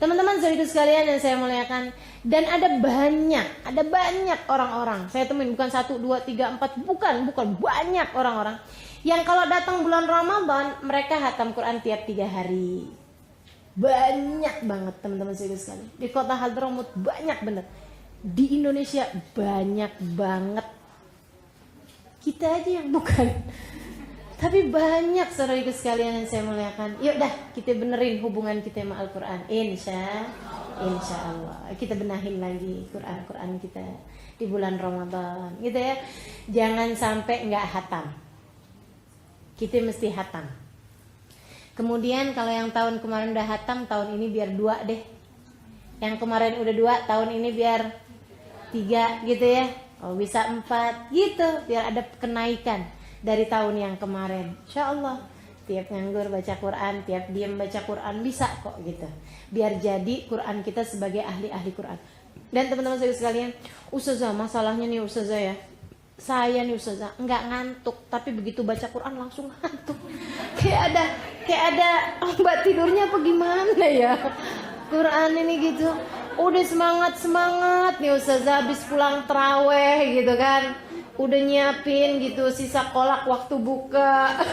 Teman-teman saudara sekalian yang saya muliakan, dan ada banyak orang-orang. Saya temuin bukan 1, 2, 3, 4, bukan banyak orang-orang yang kalau datang bulan Ramadan mereka hatam Quran tiap 3 hari. Banyak banget teman-teman saudara sekalian. Di kota Hadramut banyak bener. Di Indonesia banyak banget. Kita aja yang bukan. Tapi banyak saudara sekalian yang saya muliakan. Yuk dah kita benerin hubungan kita sama Al-Quran. Insya Allah kita benahin lagi Quran kita di bulan Ramadan gitu ya. Jangan sampai nggak hatam. Kita mesti hatam. Kemudian kalau yang tahun kemarin udah hatam, tahun ini biar 2 deh. Yang kemarin udah 2, tahun ini biar 3 gitu ya. Oh bisa 4 gitu, biar ada kenaikan dari tahun yang kemarin. Insya Allah tiap nganggur baca Quran, tiap diam baca Quran, bisa kok gitu. Biar jadi Quran kita sebagai ahli-ahli Quran. Dan teman-teman saya sekalian, Ustazah, masalahnya nih Ustazah ya, saya nih Ustazah nggak ngantuk, tapi begitu baca Quran langsung ngantuk. Kayak ada obat tidurnya apa gimana ya Quran ini gitu. Udah semangat nih Ustazah habis pulang taraweh gitu kan, udah nyiapin gitu sisa kolak waktu buka.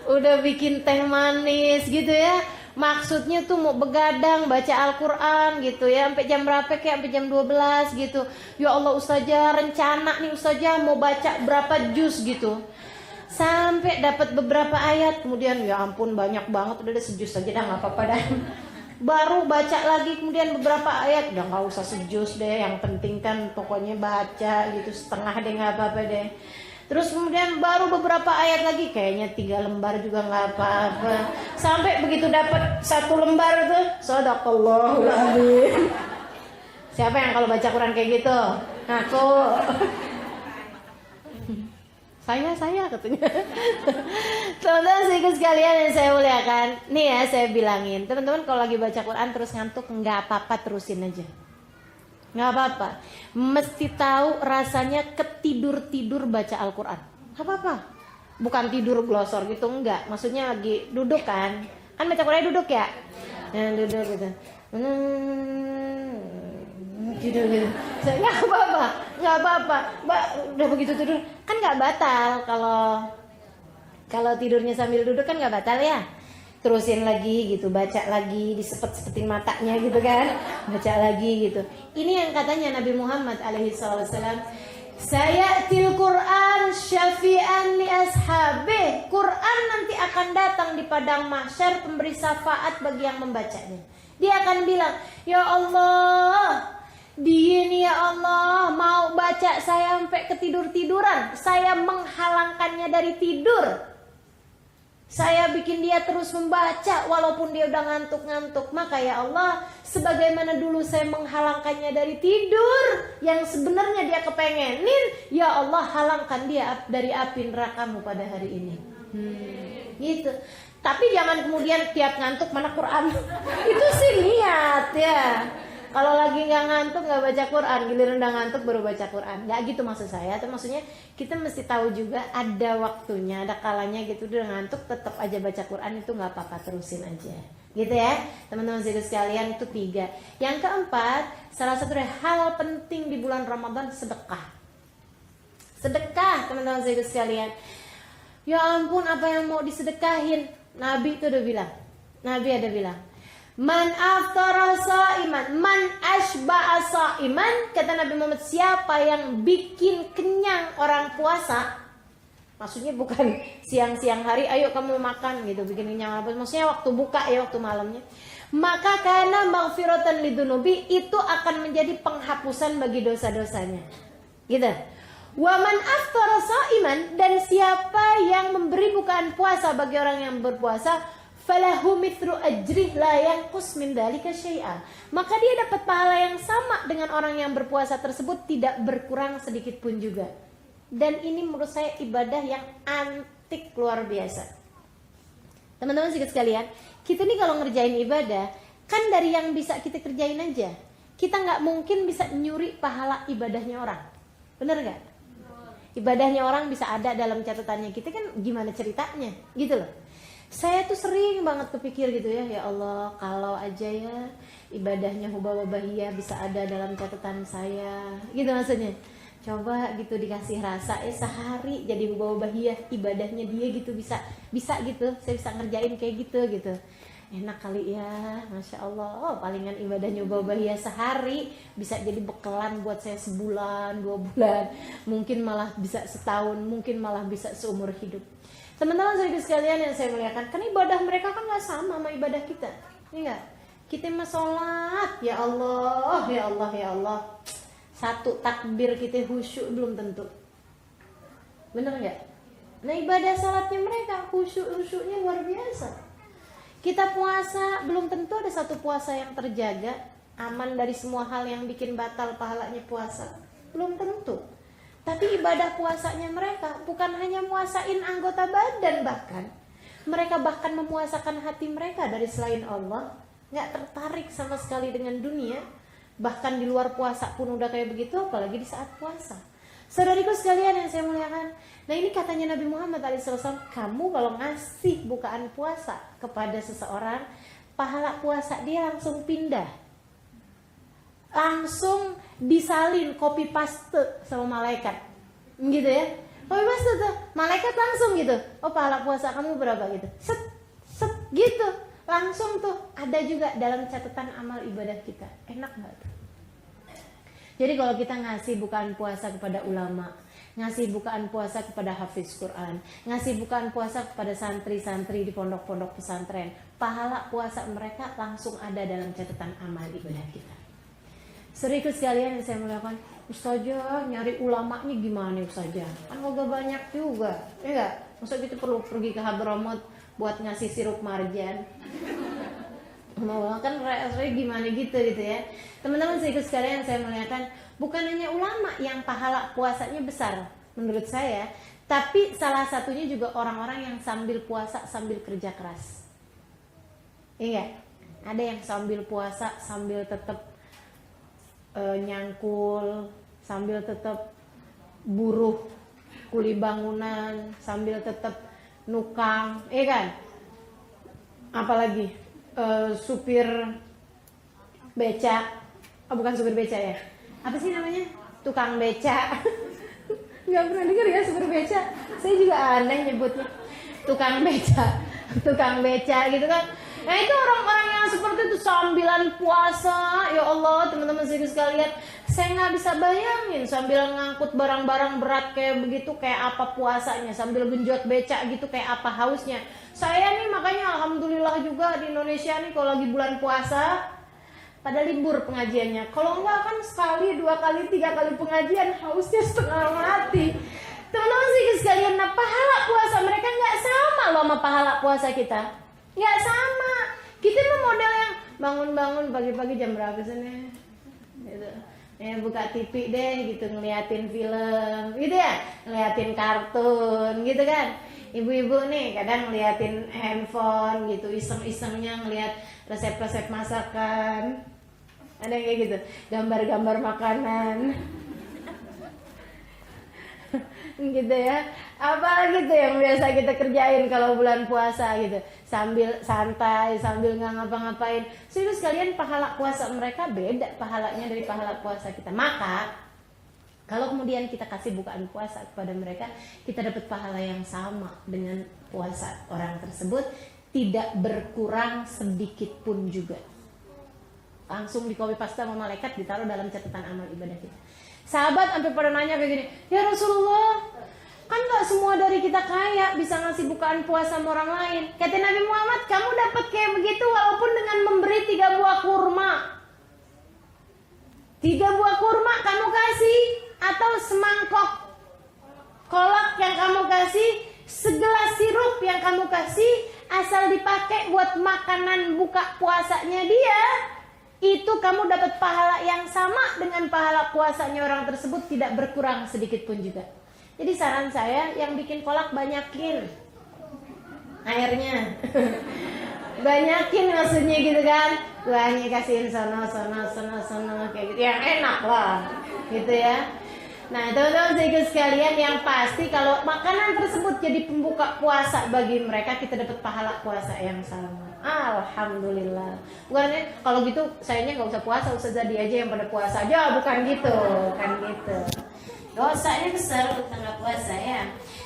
Udah bikin teh manis gitu ya. Maksudnya tuh mau begadang baca Al-Quran gitu ya. Sampai jam berapa kayak sampai jam 12 gitu. Ya Allah Ustazah, rencana nih Ustazah mau baca berapa juz gitu. Sampai dapat beberapa ayat, kemudian ya ampun banyak banget, udah sejuz aja dah nggak apa-apa dah. Baru baca lagi kemudian beberapa ayat, udah nggak usah sejuz deh, yang penting kan pokoknya baca gitu setengah deh nggak apa-apa deh. Terus kemudian baru beberapa ayat lagi, kayaknya 3 lembar juga nggak apa-apa. Sampai begitu dapat 1 lembar tuh, Shadaqallahul Adzim. Siapa yang kalau baca Quran kayak gitu? Aku. Saya katanya. Teman-teman sekalian yang saya muliakan, nih ya saya bilangin, teman-teman kalau lagi baca Quran terus ngantuk nggak apa-apa, terusin aja, nggak apa-apa. Mesti tahu rasanya ketidur baca Al-Quran, nggak apa-apa. Bukan tidur glosor gitu, enggak. Maksudnya lagi duduk kan baca Quran duduk ya, duduk gitu. Tidur gitu. Nggak apa-apa. Udah begitu tidur kan nggak batal. Kalau tidurnya sambil duduk kan nggak batal ya. terusin lagi gitu, baca lagi, disepet-sepetin matanya gitu kan, baca lagi gitu. Ini yang katanya Nabi Muhammad alaihi wasallam, sayatil Quran syafi'an li ashabi. Quran nanti akan datang di padang mahsyar pemberi syafaat bagi yang membacanya. Dia akan bilang, ya Allah, dia nih ya Allah mau baca saya sampai ketidur-tiduran, saya menghalangkannya dari tidur. Saya bikin dia terus membaca walaupun dia udah ngantuk-ngantuk. Maka ya Allah, sebagaimana dulu saya menghalangkannya dari tidur yang sebenarnya dia kepengenin, ya Allah halangkan dia dari api nerakamu pada hari ini. Gitu. Tapi jangan kemudian tiap ngantuk mana Quran. Itu sih niat ya. Kalau lagi nggak ngantuk nggak baca Quran, giliran udah ngantuk baru baca Quran. Nggak gitu maksud saya. Itu maksudnya kita mesti tahu juga ada waktunya, ada kalanya gitu. Udah ngantuk tetap aja baca Quran, itu nggak apa-apa, terusin aja. Gitu ya, teman-teman sekalian, itu 3. Yang keempat, salah satu hal penting di bulan Ramadan, sedekah. Sedekah, teman-teman sekalian. Ya ampun, apa yang mau disedekahin? Nabi itu udah bilang. Nabi ada bilang, man aftara sa'iman, man ashba'a sa'iman, kata Nabi Muhammad, siapa yang bikin kenyang orang puasa. Maksudnya bukan siang-siang hari, ayo kamu makan gitu, bikin kenyang apa. Maksudnya waktu buka ya, waktu malamnya. Maka kana maghfiratan lidunubi, itu akan menjadi penghapusan bagi dosa-dosanya. Gitu. Wa man aftara sa'iman, dan siapa yang memberi bukaan puasa bagi orang yang berpuasa, falahu mithlu ajrih la yanqus min dzalika syai'a. Maka dia dapat pahala yang sama dengan orang yang berpuasa tersebut, tidak berkurang sedikit pun juga. Dan ini menurut saya ibadah yang antik luar biasa. Teman-teman sekalian, kita nih kalau ngerjain ibadah kan dari yang bisa kita kerjain aja. Kita nggak mungkin bisa nyuri pahala ibadahnya orang. Bener nggak? Ibadahnya orang bisa ada dalam catatannya kita, kan gimana ceritanya gitu loh. Saya tuh sering banget kepikir gitu ya, ya Allah, kalau aja ya ibadahnya Hubaba Bahiyah bisa ada dalam catatan saya, gitu maksudnya. Coba gitu dikasih rasa, sehari jadi Hubaba Bahiyah, ibadahnya dia gitu bisa gitu, saya bisa ngerjain kayak gitu. Enak kali ya, Masya Allah. Oh, palingan ibadahnya Hubaba Bahiyah sehari bisa jadi bekalan buat saya sebulan, 2 bulan, mungkin malah bisa setahun, mungkin malah bisa seumur hidup. Teman-teman sekalian yang saya muliakan, kan ibadah mereka kan nggak sama ibadah kita, ya nggak? Kita mah sholat, ya Allah, ya Allah, ya Allah, satu takbir kita khusyuk belum tentu, bener nggak? Nah ibadah sholatnya mereka khusyuknya luar biasa. Kita puasa belum tentu ada satu puasa yang terjaga, aman dari semua hal yang bikin batal pahalanya puasa, belum tentu. Tapi ibadah puasanya mereka bukan hanya muasain anggota badan, bahkan mereka bahkan memuasakan hati mereka dari selain Allah, nggak tertarik sama sekali dengan dunia. Bahkan di luar puasa pun udah kayak begitu, apalagi di saat puasa. Saudariku sekalian yang saya muliakan, nah ini katanya Nabi Muhammad SAW, kamu kalau ngasih bukaan puasa kepada seseorang, pahala puasa dia langsung pindah, langsung disalin copy paste sama malaikat, gitu ya. Copy paste tuh, malaikat langsung gitu, oh pahala puasa kamu berapa gitu, set gitu, langsung tuh ada juga dalam catatan amal ibadah kita. Enak nggak tuh? Jadi kalau kita ngasih bukaan puasa kepada ulama, ngasih bukaan puasa kepada hafiz Quran, ngasih bukaan puasa kepada santri-santri di pondok-pondok pesantren, pahala puasa mereka langsung ada dalam catatan amal ibadah kita. Serius sekalian yang saya mulakan, Ustazah nyari ulamanya gimana Ustazah? Kan gak banyak juga, ya gak? Masa gitu perlu pergi ke Hadramaut buat ngasih sirup marjan? Mau kan rasanya gimana gitu ya. Teman-teman sekalian saya melihatkan, bukan hanya ulama yang pahala puasanya besar menurut saya, tapi salah satunya juga orang-orang yang sambil puasa sambil kerja keras. Iya, ada yang sambil puasa sambil tetap nyangkul, sambil tetap buruh kuli bangunan, sambil tetap nukang, iya kan? Apalagi supir beca, oh bukan supir beca ya, apa sih namanya, tukang beca. Nggak pernah dengar ya supir beca, saya juga aneh nyebutnya tukang beca. tukang beca gitu kan. Nah itu orang-orang yang seperti itu sambilan puasa. Ya Allah teman-teman sekalian, saya nggak bisa bayangin sambil ngangkut barang-barang berat kayak begitu, kayak apa puasanya, sambil genjot beca gitu kayak apa hausnya. Saya nih makanya alhamdulillah juga di Indonesia nih kalau lagi bulan puasa pada libur pengajiannya. Kalau enggak kan sekali, 2 kali, 3 kali pengajian hausnya setengah mati. Teman-teman sekalian, nah pahala puasa mereka nggak sama loh sama pahala puasa kita. Nggak sama. Kita tuh model yang bangun-bangun pagi-pagi jam berapa sih? Gitu. Buka TV deh gitu, ngeliatin film gitu ya, ngeliatin kartun gitu kan. Ibu-ibu nih kadang ngeliatin handphone gitu, iseng-isengnya ngeliat resep-resep masakan. Ada yang kayak gitu, gambar-gambar makanan. Gitu ya. Apa gitu yang biasa kita kerjain kalau bulan puasa gitu, sambil santai, sambil nggak ngapa-ngapain. Serius kalian, pahala puasa mereka beda pahalanya dari pahala puasa kita. Maka kalau kemudian kita kasih bukaan puasa kepada mereka, kita dapat pahala yang sama dengan puasa orang tersebut, tidak berkurang sedikit pun juga. Langsung di copy paste sama malaikat, ditaruh dalam catatan amal ibadah kita. Sahabat sampai pada nanya kayak gini, ya Rasulullah, kan gak semua dari kita kaya bisa ngasih bukaan puasa sama orang lain. Kata Nabi Muhammad, kamu dapat kayak begitu walaupun dengan memberi 3 buah kurma. 3 buah kurma kamu kasih, atau semangkok kolak yang kamu kasih, segelas sirup yang kamu kasih, asal dipakai buat makanan buka puasanya dia, itu kamu dapat pahala yang sama dengan pahala puasanya orang tersebut, tidak berkurang sedikit pun juga. Jadi saran saya, yang bikin kolak banyakin airnya. Banyakin maksudnya gitu kan. Kuahnya kasihin sono kayak gitu. Yang enak lah gitu ya. Nah teman-teman sekalian, yang pasti kalau makanan tersebut jadi pembuka puasa bagi mereka, kita dapat pahala puasa yang sama. Alhamdulillah. Bukannya kalau gitu sayanya nggak usah puasa, usah jadi aja yang pada puasa aja, bukan gitu, kan gitu. Dosanya besar untuk nggak puasa ya.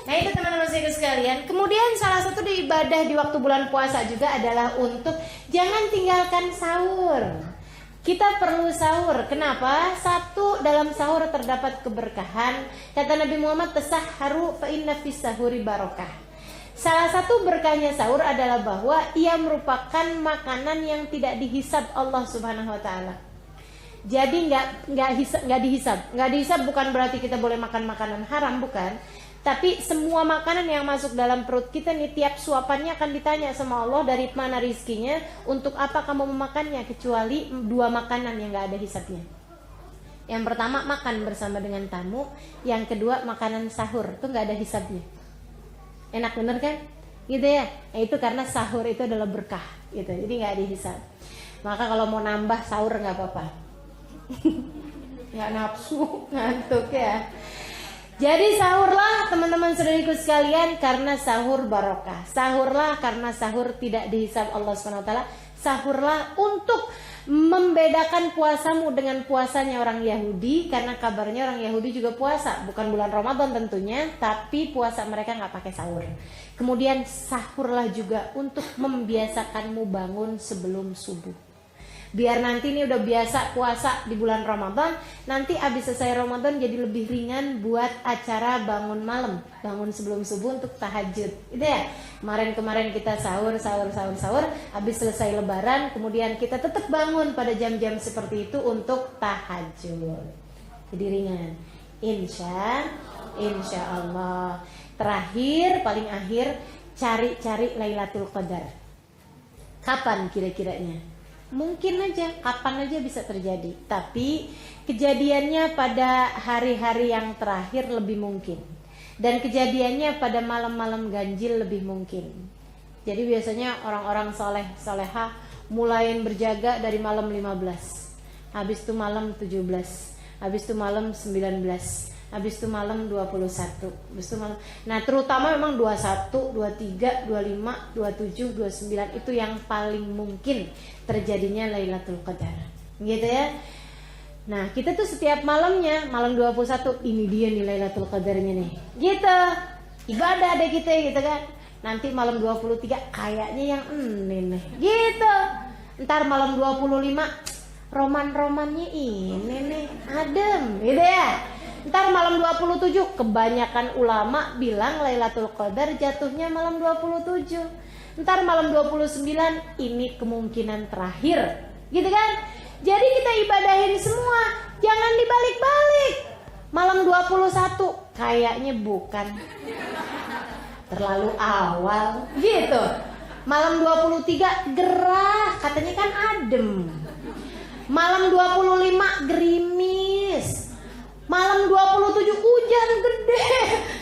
Nah itu teman-teman sekalian. Kemudian salah satu di ibadah di waktu bulan puasa juga adalah untuk jangan tinggalkan sahur. Kita perlu sahur. Kenapa? Satu, dalam sahur terdapat keberkahan. Kata Nabi Muhammad, tasahharu fa inna fis sahuri barokah. Salah satu berkahnya sahur adalah bahwa ia merupakan makanan yang tidak dihisab Allah Subhanahu wa taala. Jadi nggak dihisab bukan berarti kita boleh makan makanan haram, bukan. Tapi semua makanan yang masuk dalam perut kita nih, tiap suapannya akan ditanya sama Allah dari mana rizkinya, untuk apa kamu memakannya, kecuali 2 makanan yang nggak ada hisabnya. Yang pertama makan bersama dengan tamu, yang kedua makanan sahur, itu nggak ada hisabnya. Enak bener kan? Gitu ya. Nah, itu karena sahur itu adalah berkah, gitu. Jadi nggak dihisab. Maka kalau mau nambah sahur nggak apa-apa. Nggak nafsu, ngantuk ya. Jadi sahurlah teman-teman saudariku sekalian, karena sahur barokah. Sahurlah karena sahur tidak dihisab Allah SWT. Sahurlah untuk membedakan puasamu dengan puasanya orang Yahudi, karena kabarnya orang Yahudi juga puasa, bukan bulan Ramadan tentunya, tapi puasa mereka nggak pakai sahur. Kemudian sahurlah juga untuk membiasakanmu bangun sebelum subuh. Biar nanti ini udah biasa puasa di bulan Ramadan, nanti abis selesai Ramadan jadi lebih ringan buat acara bangun malam, bangun sebelum subuh untuk tahajud. Gitu ya. Kemarin kita sahur, abis selesai lebaran, kemudian kita tetap bangun pada jam-jam seperti itu untuk tahajud. Jadi ringan. Insya Allah. Terakhir, paling akhir, cari Lailatul Qadar. Kapan kira-kiranya? Mungkin aja, kapan aja bisa terjadi. Tapi kejadiannya pada hari-hari yang terakhir lebih mungkin. Dan kejadiannya pada malam-malam ganjil lebih mungkin. Jadi biasanya orang-orang soleha mulain berjaga dari malam 15. Habis itu malam 17. Habis itu malam 19. Habis itu malam 21. Habis itu malam. Nah, terutama memang 21, 23, 25, 27, 29 itu yang paling mungkin terjadinya Lailatul Qadar. Gitu ya. Nah, kita tuh setiap malamnya, malam 21 ini dia nih Lailatul Qadarnya nih. Gitu. Ibadah deh kita gitu kan. nanti malam 23 kayaknya yang ini nih gitu. Ntar malam 25 roman-romannya ini nih adem gitu ya. Ntar malam 27 kebanyakan ulama bilang Lailatul Qadar jatuhnya malam 27. Ntar malam 29 ini kemungkinan terakhir gitu kan. Jadi kita ibadahin semua, jangan dibalik-balik. Malam 21 kayaknya bukan, terlalu awal gitu. Malam 23 gerah, katanya kan adem. Malam 25 gerimis. Malam 27 hujan gede.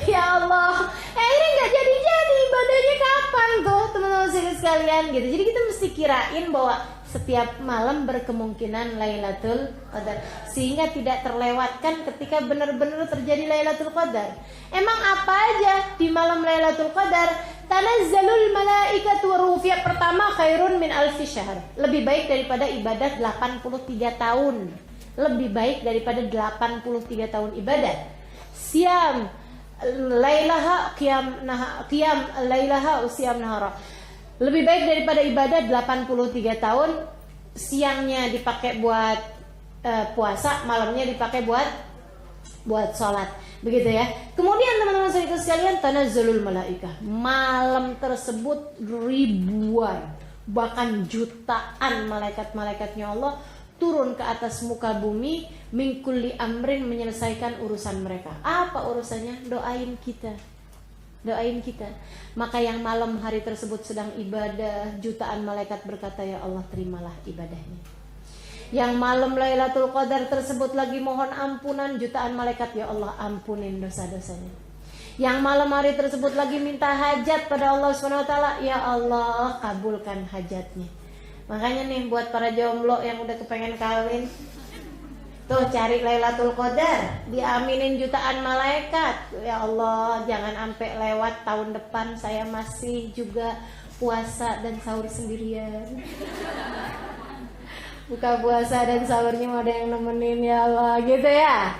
Ya Allah, ini gak jadi-jadi ibadahnya kapan tuh teman-teman sekalian gitu. Jadi kita mesti kirain bahwa setiap malam berkemungkinan Lailatul Qadar, sehingga tidak terlewatkan ketika benar-benar terjadi Lailatul Qadar. Emang apa aja di malam Lailatul Qadar? Tanazzalul malaikatu waruh. Pertama, khairun min alfi syahr. Lebih baik daripada ibadah 83 tahun. Lebih baik daripada 83 tahun ibadah. Siam lailaha qiyam lailaha usiam nahara. Lebih baik daripada ibadah 83 tahun. Siangnya dipakai buat puasa, malamnya dipakai buat sholat. Begitu ya. Kemudian teman-teman sekalian, tanazzalul malaikah. Malam tersebut ribuan, bahkan jutaan malaikat-malaikatnya Allah turun ke atas muka bumi, min kulli amrin, menyelesaikan urusan mereka. Apa urusannya? Doain kita. Maka yang malam hari tersebut sedang ibadah, jutaan malaikat berkata, ya Allah terimalah ibadahnya. Yang malam Lailatul Qadar tersebut lagi mohon ampunan, jutaan malaikat, ya Allah ampunin dosa-dosanya. Yang malam hari tersebut lagi minta hajat pada Allah SWT, ya Allah kabulkan hajatnya. Makanya nih buat para jomblo yang udah kepengen kawin, tuh cari Lailatul Qadar, diaminin jutaan malaikat. Ya Allah, jangan sampai lewat tahun depan saya masih juga puasa dan sahur sendirian. Buka puasa dan sahurnya mau ada yang nemenin, ya Allah, gitu ya.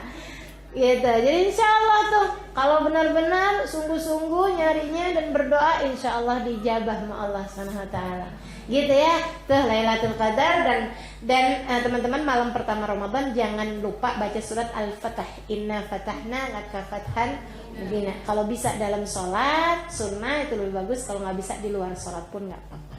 Gitu. Jadi insya Allah tuh kalau benar-benar sungguh-sungguh nyarinya dan berdoa, insya Allah dijabah sama Allah SWT. Gitu ya. Tuh Lailatul Qadar. Dan teman-teman, malam pertama Ramadan jangan lupa baca surat Al-Fatah. Inna fatahna laka fathan mubina. Kalau bisa dalam sholat sunnah itu lebih bagus. Kalau nggak bisa di luar sholat pun nggak apa-apa.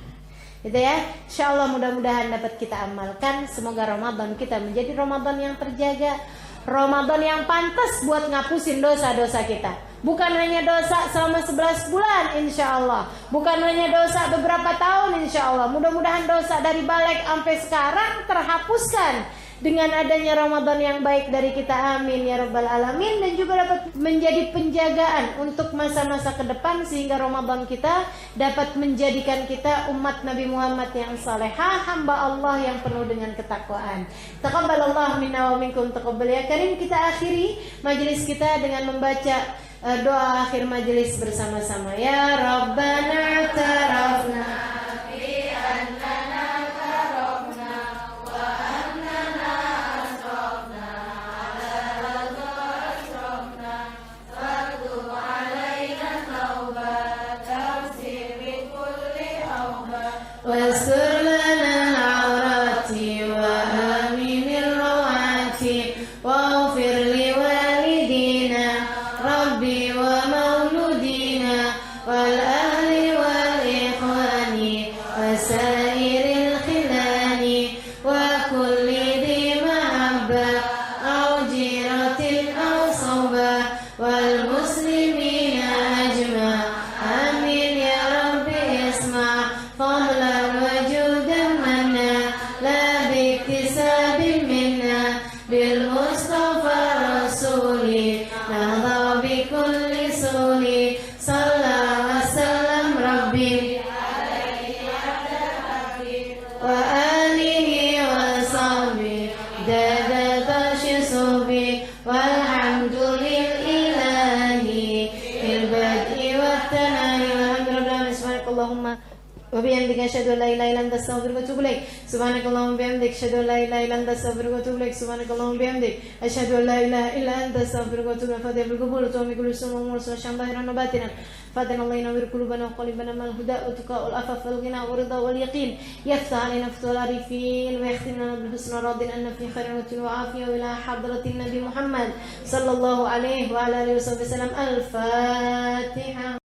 Gitu ya. Insya Allah mudah-mudahan dapat kita amalkan. Semoga Ramadan kita menjadi Ramadan yang terjaga, Ramadan yang pantas buat ngapusin dosa-dosa kita. Bukan hanya dosa selama 11 bulan insya Allah, bukan hanya dosa beberapa tahun insya Allah. Mudah-mudahan dosa dari balik sampai sekarang terhapuskan dengan adanya Ramadan yang baik dari kita, amin ya rabbal alamin. Dan juga dapat menjadi penjagaan untuk masa-masa ke depan, sehingga Ramadan kita dapat menjadikan kita umat Nabi Muhammad yang salehah, hamba Allah yang penuh dengan ketakwaan. Taqabbalallahu minna wa minkum taqabbal ya karim. Kita akhiri majelis kita dengan membaca doa akhir majelis bersama-sama. Ya Rabbana tarafna wastur lana al-awrati wa aminir rawati wa ufir li walidina rabbi wa mauludina wal ahli wal ikhwani wa sairil khilani wa kulli di mahabba au jiratin au sawba wal muslimina ajma. Amin ya rabbi isma fadlan wa judan manna la biktisabin minna bil mustafa rasuli nahda bi kulli suli sallallahu wa sallam rabbi wa alihi wa sahbihi dada tashisubi walhamdulil ilahi fil bad'i wa tanahi walhamdulillah. Bismillahirrahmanirrahim. وبحمدك أشهد أن لا إله إلا أنت أستغفرك وأتوب إليك سبحانك اللهم وبحمدك أشهد أن لا إله إلا أنت أستغفرك وأتوب إليك سبحانك اللهم وبحمدك أشهد أن لا إله إلا أنت أستغفرك وأتوب إليك فاتح بالقبول وتومي كل سوء وأمور سوء ظاهرا وباطنا فاتنا الله ينور قلوبنا وقلبنا من الهدى والتقى والعفاف والغنى والرضا واليقين يفتح علينا فتوى العارفين ويختم لنا بالحسنى راض أن في خير وعافية وإلى حضرة النبي محمد صلى الله عليه وعلى آله وصحبه وسلم الفاتحة.